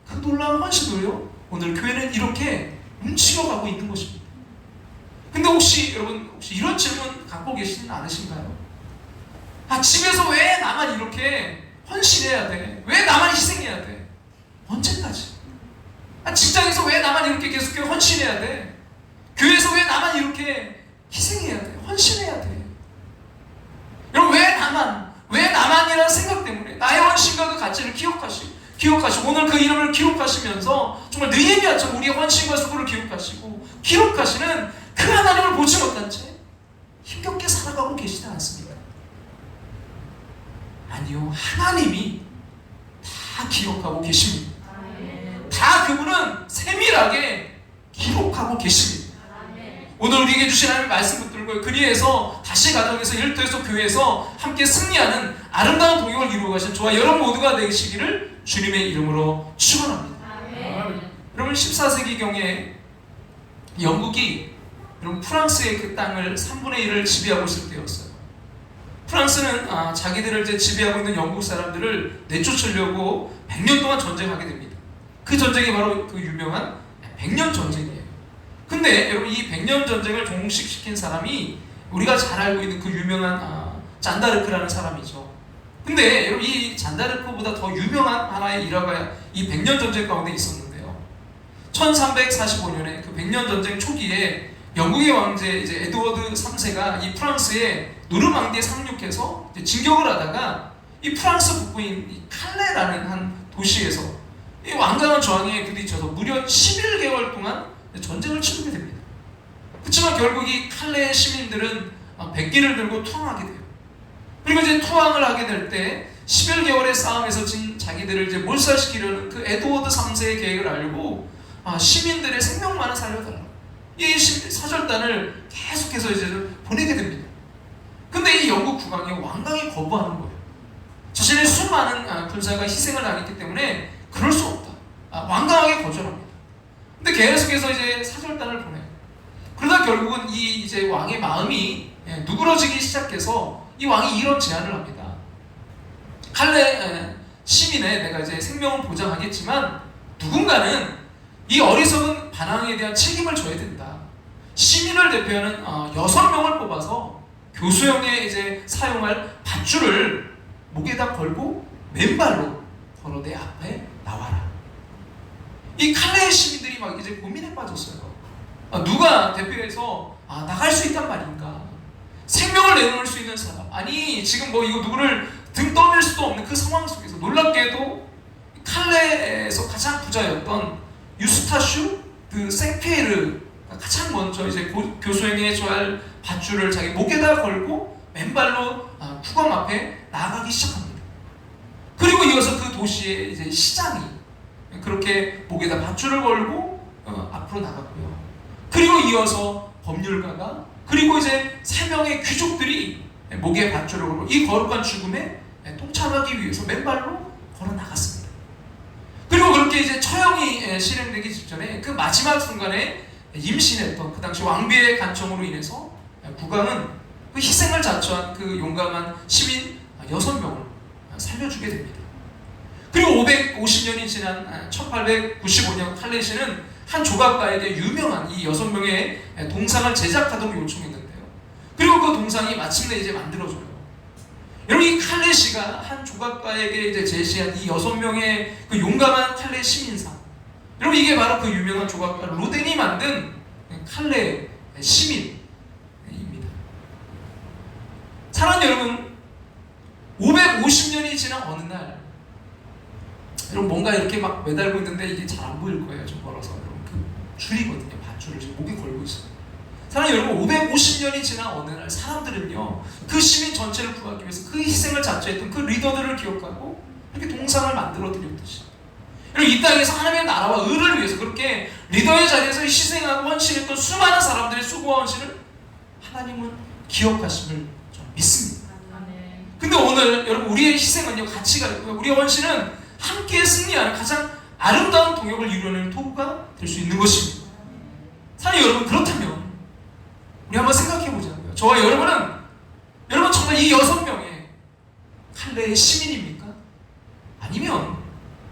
그 놀라운 헌신을요 오늘 교회는 이렇게 뭉치러가고 있는 것입니다. 근데 여러분 혹시 이런 질문 갖고 계시진 않으신가요? 집에서 왜 나만 이렇게 헌신해야 돼? 왜 나만 희생해야 돼? 언제까지? 직장에서 왜 나만 이렇게 계속 헌신해야 돼? 교회에서 왜 나만 이렇게 희생해야 돼? 헌신해야 돼? 여러분, 왜 나만이라는 생각 때문에 나의 헌신과 그 가치를 기억하시고 오늘 그 이름을 기록하시면서 정말 느헤미야처럼 우리의 헌신과 수고를 기록하시는 그 하나님을 보지 못한 채 힘겹게 살아가고 계시지 않습니까? 아니요, 하나님이 다 기록하고 계십니다. 다 그분은 세밀하게 기록하고 계십니다. 오늘 우리에게 주신 하나님의 말씀 붙들고 그리에서 다시 가정에서 일터에서 교회에서 함께 승리하는 아름다운 동역을 이루어 가신 저와 여러분 모두가 되시기를 주님의 이름으로 축원합니다. 여러분, 14세기경에 영국이 여러분 프랑스의 그 땅을 3분의 1을 지배하고 있을 때였어요. 프랑스는 자기들을 이제 지배하고 있는 영국 사람들을 내쫓으려고 100년 동안 전쟁하게 됩니다. 그 전쟁이 바로 그 유명한 100년 전쟁이에요. 근데 여러분, 이 100년 전쟁을 종식시킨 사람이 우리가 잘 알고 있는 그 유명한 잔다르크라는 사람이죠. 근데 여러분, 이 잔다르크보다 더 유명한 하나의 일화가 이 100년 전쟁 가운데 있었는데요. 1345년에 그 100년 전쟁 초기에 영국의 왕제 이제 에드워드 3세가 이 프랑스의 노르망디에 상륙해서 진격을 하다가 이 프랑스 북부인 이 칼레라는 한 도시에서 이 완강한 저항에 부딪혀서 무려 11개월 동안 전쟁을 치르게 됩니다. 그렇지만 결국 이 칼레의 시민들은 백기를 들고 투항하게 돼요. 그리고 이제 투항을 하게 될 때 11개월의 싸움에서 진 자기들을 이제 몰살시키려는 그 에드워드 3세의 계획을 알고 시민들의 생명만은 살려달라. 이 사절단을 계속해서 이제 보내게 됩니다. 근데 이 영국 국왕이 완강히 거부하는 거예요. 자신의 수많은 군사가 희생을 당했기 때문에 그럴 수 없다. 완강하게 거절합니다. 근데 계속해서 이제 사절단을 보내요. 그러다 결국은 이 이제 왕의 마음이 누그러지기 시작해서 이 왕이 이런 제안을 합니다. 칼레 시민의 내가 이제 생명을 보장하겠지만 누군가는 이 어리석은 반항에 대한 책임을 져야 된다. 시민을 대표하는 6명을 뽑아서 교수형에 이제 사용할 밧줄을 목에다 걸고 맨발로 걸어 내 앞에 나와라. 이 칼레의 시민들이 막 이제 고민에 빠졌어요. 누가 대표해서 나갈 수 있단 말인가? 생명을 내놓을 수 있는 사람. 아니 지금 뭐 이거 누구를 등 떠밀 수도 없는 그 상황 속에서 놀랍게도 칼레에서 가장 부자였던 유스타슈 그 생피에르가 가장 먼저 이제 교수행에 처할 밧줄을 자기 목에다 걸고 맨발로 국왕 앞에 나아가기 시작합니다. 그리고 이어서 그 도시의 이제 시장이 그렇게 목에다 밧줄을 걸고 앞으로 나갔고요. 그리고 이어서 법률가가, 그리고 이제 3명의 귀족들이 목에 밧줄을 걸고 이 거룩한 죽음에 동참하기 위해서 맨발로 걸어 나갔습니다. 그리고 그렇게 이제 처형이 실행되기 직전에 그 마지막 순간에 임신했던 그 당시 왕비의 간청으로 인해서 국왕은 그 희생을 자처한 그 용감한 시민 6명을 살려주게 됩니다. 그리고 550년이 지난 1895년 칼레 씨는 한 조각가에게 유명한 이 6명의 동상을 제작하도록 요청했는데요. 그리고 그 동상이 마침내 이제 만들어져요. 여러분, 이 칼레 씨가 한 조각가에게 이제 제시한 이 6명의 그 용감한 칼레 시민상. 여러분, 이게 바로 그 유명한 조각가 로덴이 만든 칼레 시민입니다. 사랑하는 여러분, 550년이 지난 어느 날, 여러분 뭔가 이렇게 막 매달고 있는데 이게 잘 안 보일 거예요. 좀 멀어서. 여러분 그 줄이거든요. 밧줄을 지금 목에 걸고 있어요. 사랑하는 여러분, 550년이 지난 어느 날 사람들은요, 그 시민 전체를 구하기 위해서 그 희생을 자처했던 그 리더들을 기억하고 이렇게 동상을 만들어 드렸듯이, 여러분 이 땅에서 하나님의 나라와 의를 위해서 그렇게 리더의 자리에서 희생하고 헌신했던 수많은 사람들의 수고와 헌신을 하나님은 기억하심을 좀 믿습니다. 근데 오늘 여러분, 우리의 희생은요 가치가 있고요, 우리의 헌신은 함께 승리하는 가장 아름다운 동역을 이루어내는 도구가 될 수 있는 것입니다. 사랑하는 여러분, 그렇다면 우리 한번 생각해 보자고요. 저와 여러분은, 여러분 정말 이 6명의 칼레의 시민입니까? 아니면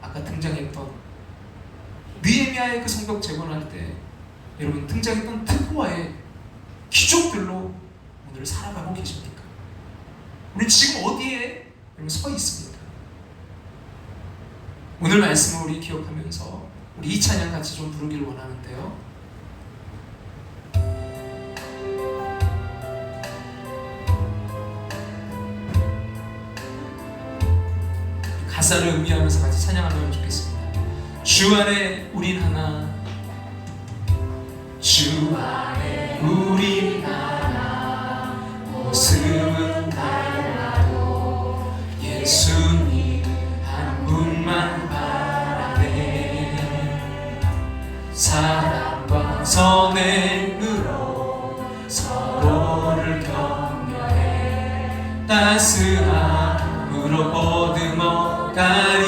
아까 등장했던 느헤미야의 그 성벽 재건할 때 여러분 등장했던 특호와의 귀족들로 오늘 살아가고 계십니까? 우리 지금 어디에 여러분 서 있습니까? 오늘 말씀을 우리 기억하면서 우리 이 찬양 같이 좀 부르기를 원하는데요. 가사를 음미하면서 같이 찬양하면 좋겠습니다. 주 안에 우린 하나, 주 안에 우린 하나, 모습은 달라도 예수님 한 분만 바라네. 사랑과 선행으로 서로를 격려해 따스함으로 보듬어가리.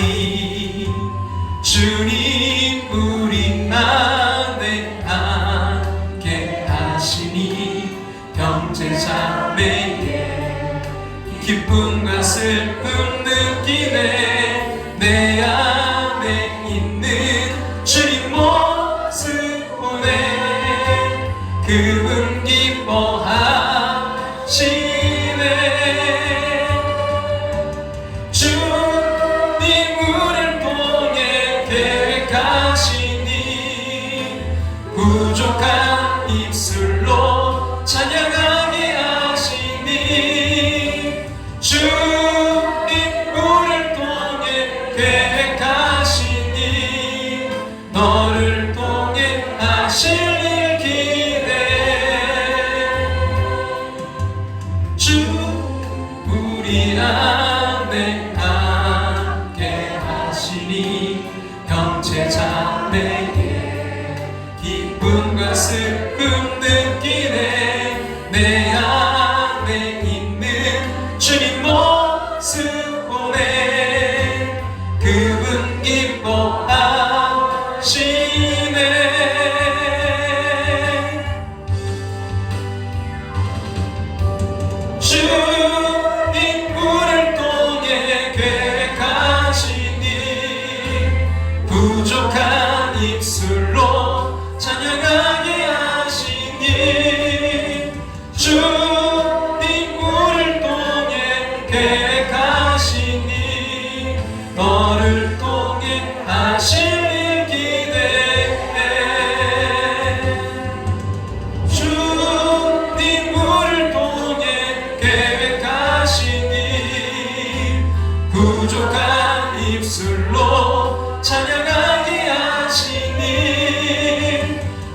주님 우리 안에 함께 하시니 형제자매의 기쁨과 슬픔 느끼네. 내 안에 있는 주님 모습 보네. 그분 기뻐하시네. 주님 우리를 통해 계획하시니 부족한 입술로 찬양하게 하시니. 주님 우리를 통해 계획하시니 너를 통해 하실 일 기대해. 주 우리 안에 함께 하시니 형제자매의 기쁨과 슬픔 느끼네. 내 안에 있는 주님 모습 보네. 그분 기뻐하시네. 주님 우리를 통해 계획하시니 부족한 입술로 찬양하게 하시니. 주님 우리를 통해 계획하시니 통해 하실 일 기대해. 주님 우리를 통해 계획하신 일 부족한 입술로 찬양하게 하시니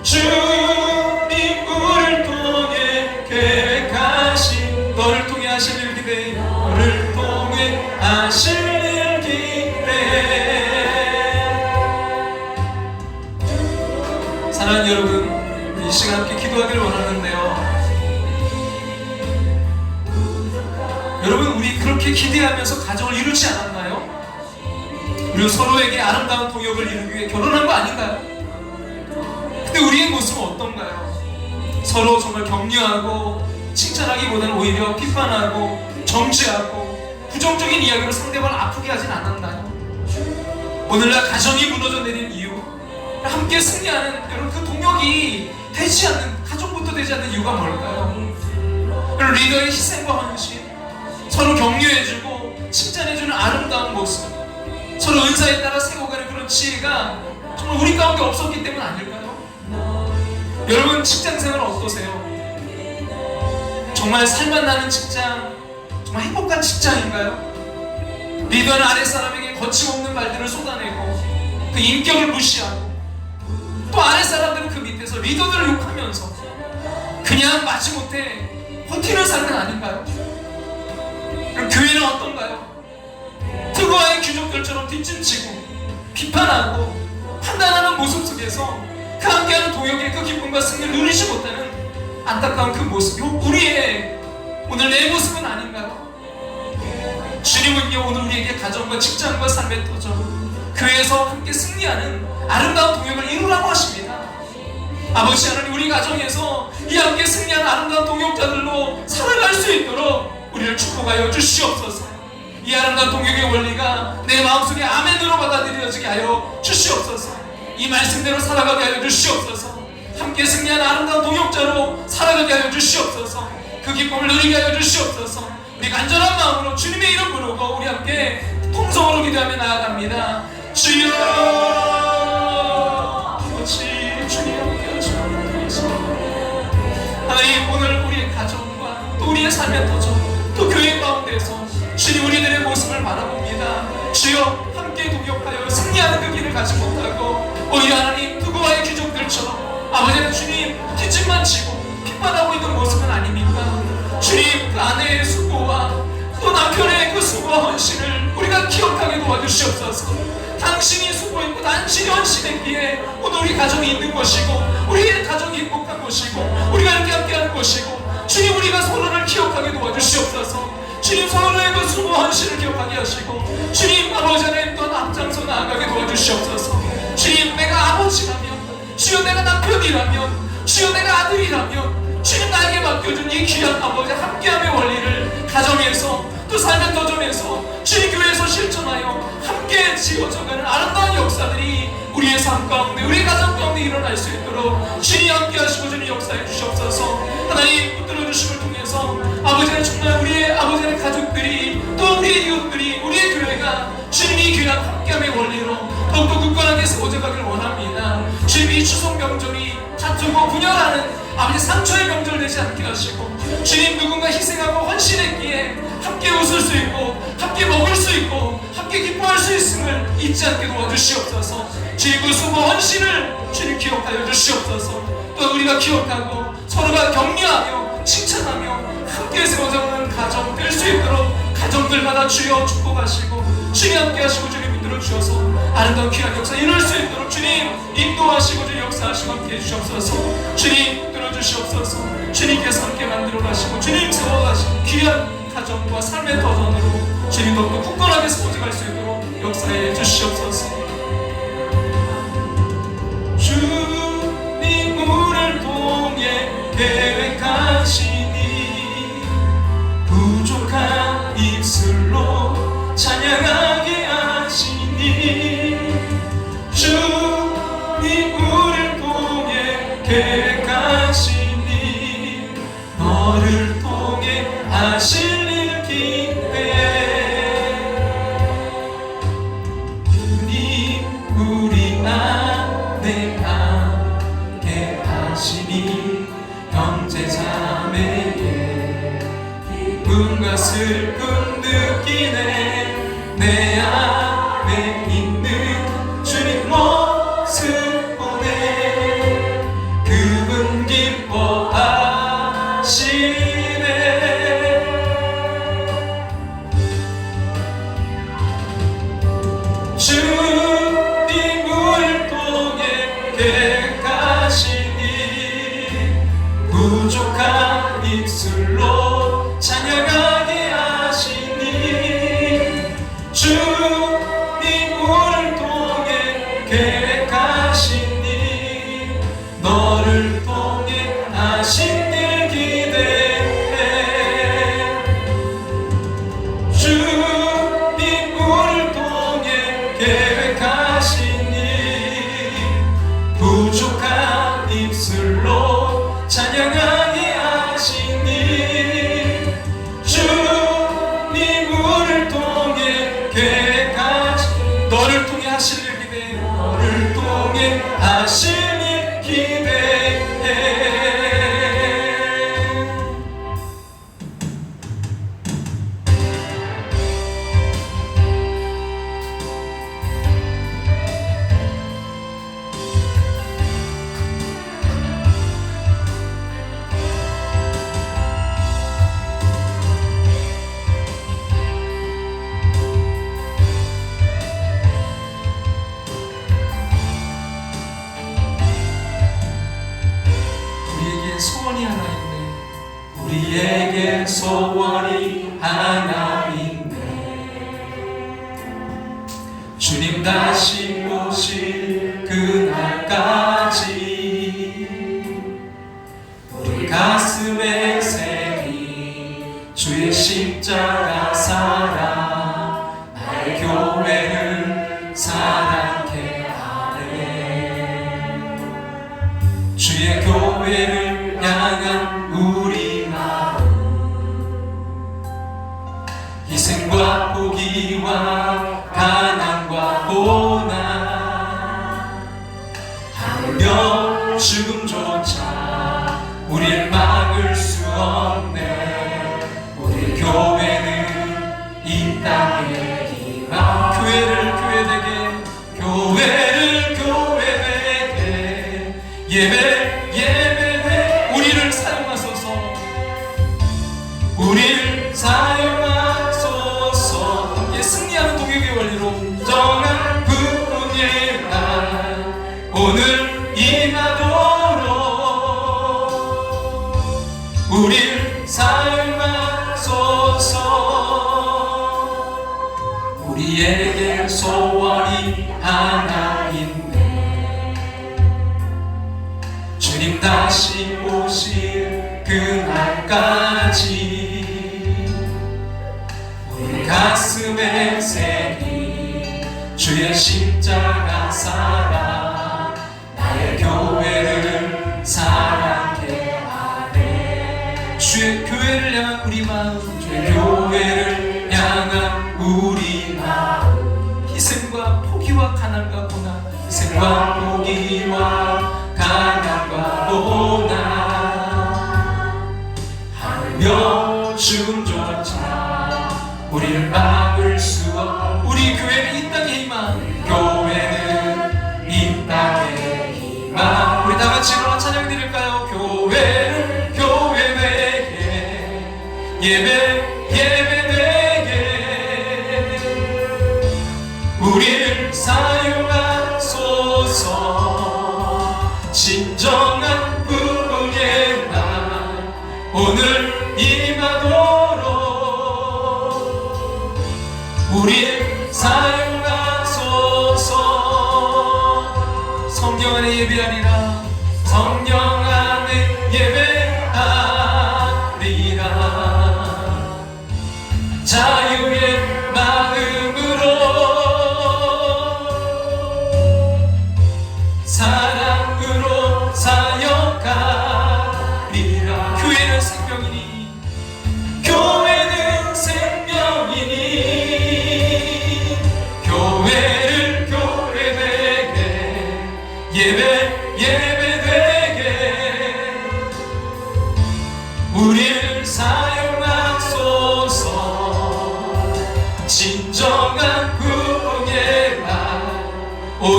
주님 우리를 통해 계획하신 너를 통해 하실 일 기대해. 너를 통해 하실 일 기대해. 사랑하는 여러분, 이 시간 함께 기도하기를 원하는데요, 여러분 우리 그렇게 기대하면서 가정을 이루지 않았나요? 그리고 서로에게 아름다운 동역을 이루기 위해 결혼한 거 아닌가요? 근데 우리의 모습은 어떤가요? 서로 정말 격려하고 칭찬하기보다는 오히려 비판하고 정죄하고 부정적인 이야기로 상대방을 아프게 하진 않았나요? 오늘날 가정이 무너져 내린 이유, 함께 승리하는 여러분 그 동역이 되지 않는, 가정부터 되지 않는 이유가 뭘까요? 리더의 희생과 헌신, 서로 격려해주고 칭찬해주는 아름다운 모습, 서로 은사에 따라 세워가는 그런 지혜가 정말 우리 가운데 없었기 때문 아닐까요? 여러분 직장생활 어떠세요? 정말 살맛나는 직장, 정말 행복한 직장인가요? 리더는 아랫사람에게 거침없는 말들을 쏟아내고 그 인격을 무시하고, 또 아랫사람들은 그 밑에서 리더들을 욕하면서 그냥 마지못해 버티는 삶은 아닌가요? 그럼 교회는 어떤가요? 특고와의 귀족들처럼 뒷짐지고 비판하고 판단하는 모습 속에서 그 함께하는 동역의 그 기쁨과 승리를 누리지 못하는 안타까운 그 모습이 우리의 오늘 내 모습은 아닌가요? 주님은요 오늘 우리에게 가정과 직장과 삶의 터전, 교회에서 함께 승리하는 아름다운 동역을 이루라고 하십니다. 아버지 하나님, 우리 가정에서 이 함께 승리하는 아름다운 동역자들로 살아갈 수 있도록 우리를 축복하여 주시옵소서. 이 아름다운 동역의 원리가 내 마음속에 아멘으로 받아들여지게 하여 주시옵소서. 이 말씀대로 살아가게 하여 주시옵소서. 함께 승리하는 아름다운 동역자로 살아가게 하여 주시옵소서. 그 기쁨을 누리게 하여 주시옵소서. 우리 간절한 마음으로 주님의 이름 부르고 우리 함께 통성으로 기도하며 나아갑니다. 주여, 아버지 주님 함께 하시옵소서. 하나님, 오늘 우리의 가정과 또 우리의 삶의 터전, 또 교회 가운데서 주님 우리들의 모습을 바라봅니다. 주여, 함께 동역하여 승리하는 그 길을 가지 못하고 오히려 하나님 누구와의 귀족들처럼 아버지는 주님 뒷짐만 지고 핍박하고 있는 모습은 아닙니까? 주님, 그 아내의 수고와 또 남편의 그 수고와 헌신을 우리가 기억하게 도와주시옵소서. 당신이 수고했고 당신이 헌신했기에 오늘 우리 가정이 있는 것이고 우리의 가정이 행복한 것이고 우리가 이렇게 함께하는 것이고, 주님 우리가 서로를 기억하게 도와주시옵소서. 주님, 서로의 그 수고 헌신을 기억하게 하시고 주님 아버지 하나님 또 앞장서 나아가게 도와주시옵소서. 주님, 내가 아버지라면, 주여 내가 남편이라면, 주여 내가 아들이라면 주님 나에게 맡겨준 이 귀한 아버지 함께함의 원리를 가정에서 또 삶의 터전에서 주님 교회에서 실천하여 함께 지어져가는 아름다운 역사들이 우리의 삶 가운데, 우리 가정 가운데 일어날 수 있도록 주님 함께 하시고 주님 역사해 주시옵소서. 하나님, 붙들어 주심을 통해서 아버지는 정말 우리의 아버지의 가족들이 또 우리의 이웃들이 우리의 교회가 주님이 귀한 함께함의 원리로 더욱더 굳건하게 세워져가기를 원합니다. 주님, 이 추석 명절이 다투고 분열하는 아버지 상처의 명절 되지 않게 하시고 주님, 누군가 희생하고 헌신했기에 함께 웃을 수 있고 함께 먹을 수 있고 함께 기뻐할 수 있음을 잊지 않게 도와주시옵소서. 주님, 그 수고 헌신을 주님 기억하여 주시옵소서. 또 우리가 기억하고 서로가 격려하며 칭찬하며 함께 세워져가는 가정 될 수 있도록 가정들마다 주여 축복하시고 주님 함께 하시고 주님 붙들어 주셔서 아름다운 귀한 역사 이룰 수 있도록 주님 인도하시고 주님 역사하시고 함께 해주시옵소서. 주님 붙들어 주시옵소서. 주님께서 함께 만들어 가시고 주님 세워가시고 귀한 가정과 삶의 터전으로 주님 더욱더 굳건하게 세워져갈 수 있도록 역사해 주시옵소서. 주님 우리를 통해 계획하시니 부족한 입술로 찬양하게 하시니 주님 우리를 통해 계획하시니 너를 통해 하실 일 기대. 주님 뭔가 슬픔 느끼네. 내 안에 있는 주님 모습 보네. 그분 기뻐하시네. 주님을 통해 계획하시니 부족한 입술로 찬양하게 하시니. 주님을 통해 계획하시니 너를 통해 하신 일 기대해. 주님을 통해 계획하시니 부족한 입술로 찬양하게 하시니. 주님을 통해 계획하시니 너를 통해 하실 일 기대해. 너를 통해 하실 일 기대해. 소원이 하나 있네. 우리에게 소원이 하나 있네. 주님 다시 오실 그날까지 우리 가슴에 새긴 주의 십자가 사랑 나의 교회를 사랑케 하네. 주의 교회를 향한 우리 마음 희생과 포기와 가난과 고난 하물며 죽음조차 우릴 막을 수 없네. 우리 교회는 이 땅의 희망. 교회를 교회되게 교회를 교회되게 예배되게 우리를 사용하소서. 우리를 사용하소서. 함께 승리하는 동역의 원리로 정한 부흥의 날 오늘 임하도록 우리를 사용하소서. 우리에게 소원이 하나 있네. 주님 다시 오실 그날까지 우리 가슴에 새긴 주의 십자가 사랑 나의 교회를 사랑케 하네. 주의 교회를 향한 우리 마음, 주의 교회를 향한 우리 마음 희생과 포기와 가난과 고난 희생과 포기와 가난과 고난 하며 죽음조차 우리를 막을 수 없. 우리 교회는 이 땅의 희망. 교회는 이 땅의 희망. 우리 다 같이 일어나 찬양 드릴까요? 교회를 교회되게 예배되게 우리를 사용하소서. 진정한 부흥의 날 오늘 임하도록 우리를 사용하소서. 성령 안에 예배하리라. 성령 안에 예배하리라. 자유의 마음으로 사랑으로 사역하리라. 교회는 생명이니 교회는 생명이니 교회를 교회되게 예배되게 우리를 사용하소서.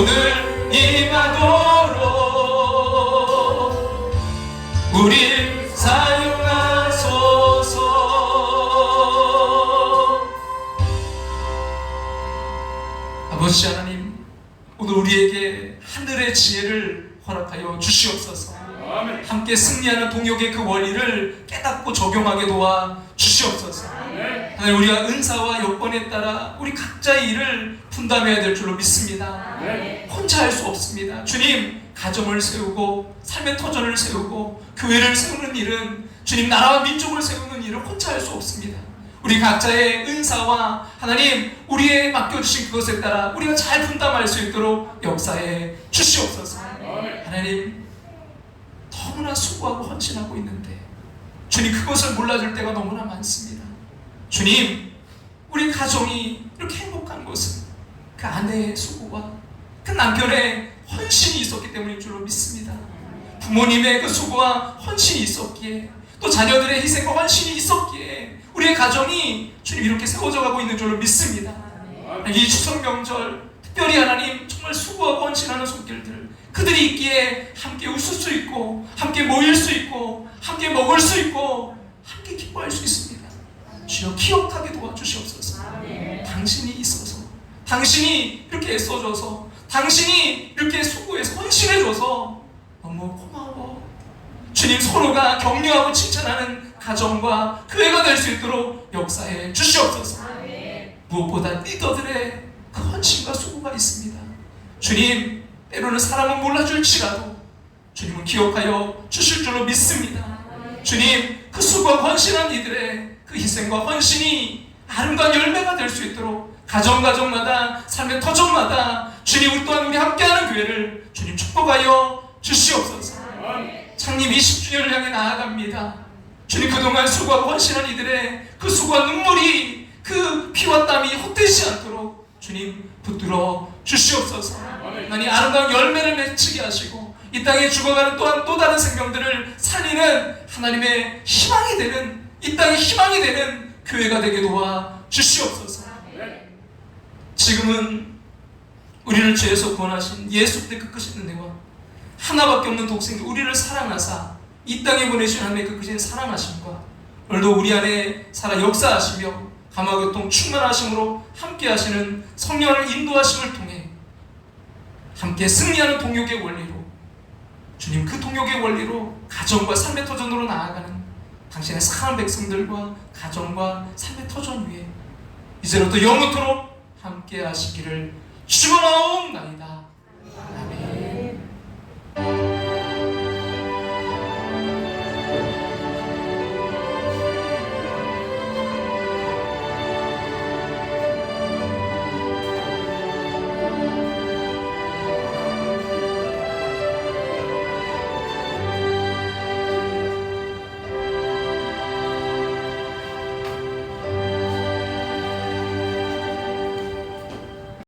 손을 임하도록 우릴 사용하소서. 아버지 하나님, 오늘 우리에게 하늘의 지혜를 허락하여 주시옵소서. 함께 승리하는 동역의 그 원리를 깨닫고 적용하게 도와 주시옵소서. 하나님, 우리가 은사와 여건에 따라 우리 각자의 일을 분담해야 될 줄로 믿습니다. 혼자 할 수 없습니다. 주님, 가정을 세우고 삶의 터전을 세우고 교회를 세우는 일은, 주님 나라와 민족을 세우는 일을 혼자 할 수 없습니다. 우리 각자의 은사와 하나님 우리의 맡겨주신 그것에 따라 우리가 잘 분담할 수 있도록 역사해 주시옵소서. 하나님, 너무나 수고하고 헌신하고 있는데 주님 그것을 몰라줄 때가 너무나 많습니다. 주님, 우리 가정이 이렇게 행복한 것은 그 아내의 수고와 그 남편의 헌신이 있었기 때문인 줄로 믿습니다. 부모님의 그 수고와 헌신이 있었기에, 또 자녀들의 희생과 헌신이 있었기에 우리의 가정이 주님 이렇게 세워져 가고 있는 줄로 믿습니다. 이 추석 명절 특별히 하나님 정말 수고하고 헌신하는 손길들, 그들이 있기에 함께 웃을 수 있고 함께 모일 수 있고 함께 먹을 수 있고 함께 기뻐할 수 있습니다. 주여 기억하게 도와주시옵소서. 당신이 있어서, 당신이 이렇게 애써줘서, 당신이 이렇게 수고해서 헌신해줘서 너무 고마워. 주님, 서로가 격려하고 칭찬하는 가정과 교회가 될 수 있도록 역사해 주시옵소서. 무엇보다 리더들의 그 헌신과 수고가 있습니다. 주님, 때로는 사람은 몰라줄지라도 주님은 기억하여 주실 줄로 믿습니다. 주님, 그 수고와 헌신한 이들의 그 희생과 헌신이 아름다운 열매가 될 수 있도록 가정마다 삶의 터전마다 주님, 우리 또한 우리 함께하는 교회를 주님 축복하여 주시옵소서. 창립 20주년을 향해 나아갑니다. 주님, 그동안 수고하고 헌신한 이들의 그 수고와 눈물이, 그 피와 땀이 헛되지 않도록 주님 붙들어 주시옵소서. 하나님, 아름다운 열매를 맺히게 하시고 이 땅에 죽어가는 또한 또 다른 생명들을 살리는 하나님의 희망이 되는, 이 땅의 희망이 되는 교회가 되게 도와 주시옵소서. 지금은 우리를 죄에서 구원하신 예수 그리스도의 그 크신 은혜와 하나밖에 없는 독생자 우리를 사랑하사 이 땅에 보내신 하나님의 그 크신 사랑하심과 오늘도 우리 안에 살아 역사하시며 감화교통 충만하심으로 함께 하시는 성령을 인도하심을 통해 함께 승리하는 동역의 원리로, 주님 그 동역의 원리로 가정과 삶의 터전으로 나아가는 당신의 사랑하는 백성들과 가정과 삶의 터전 위에 이제로부터 영원토록 함께 하시기를 축원하옵나이다.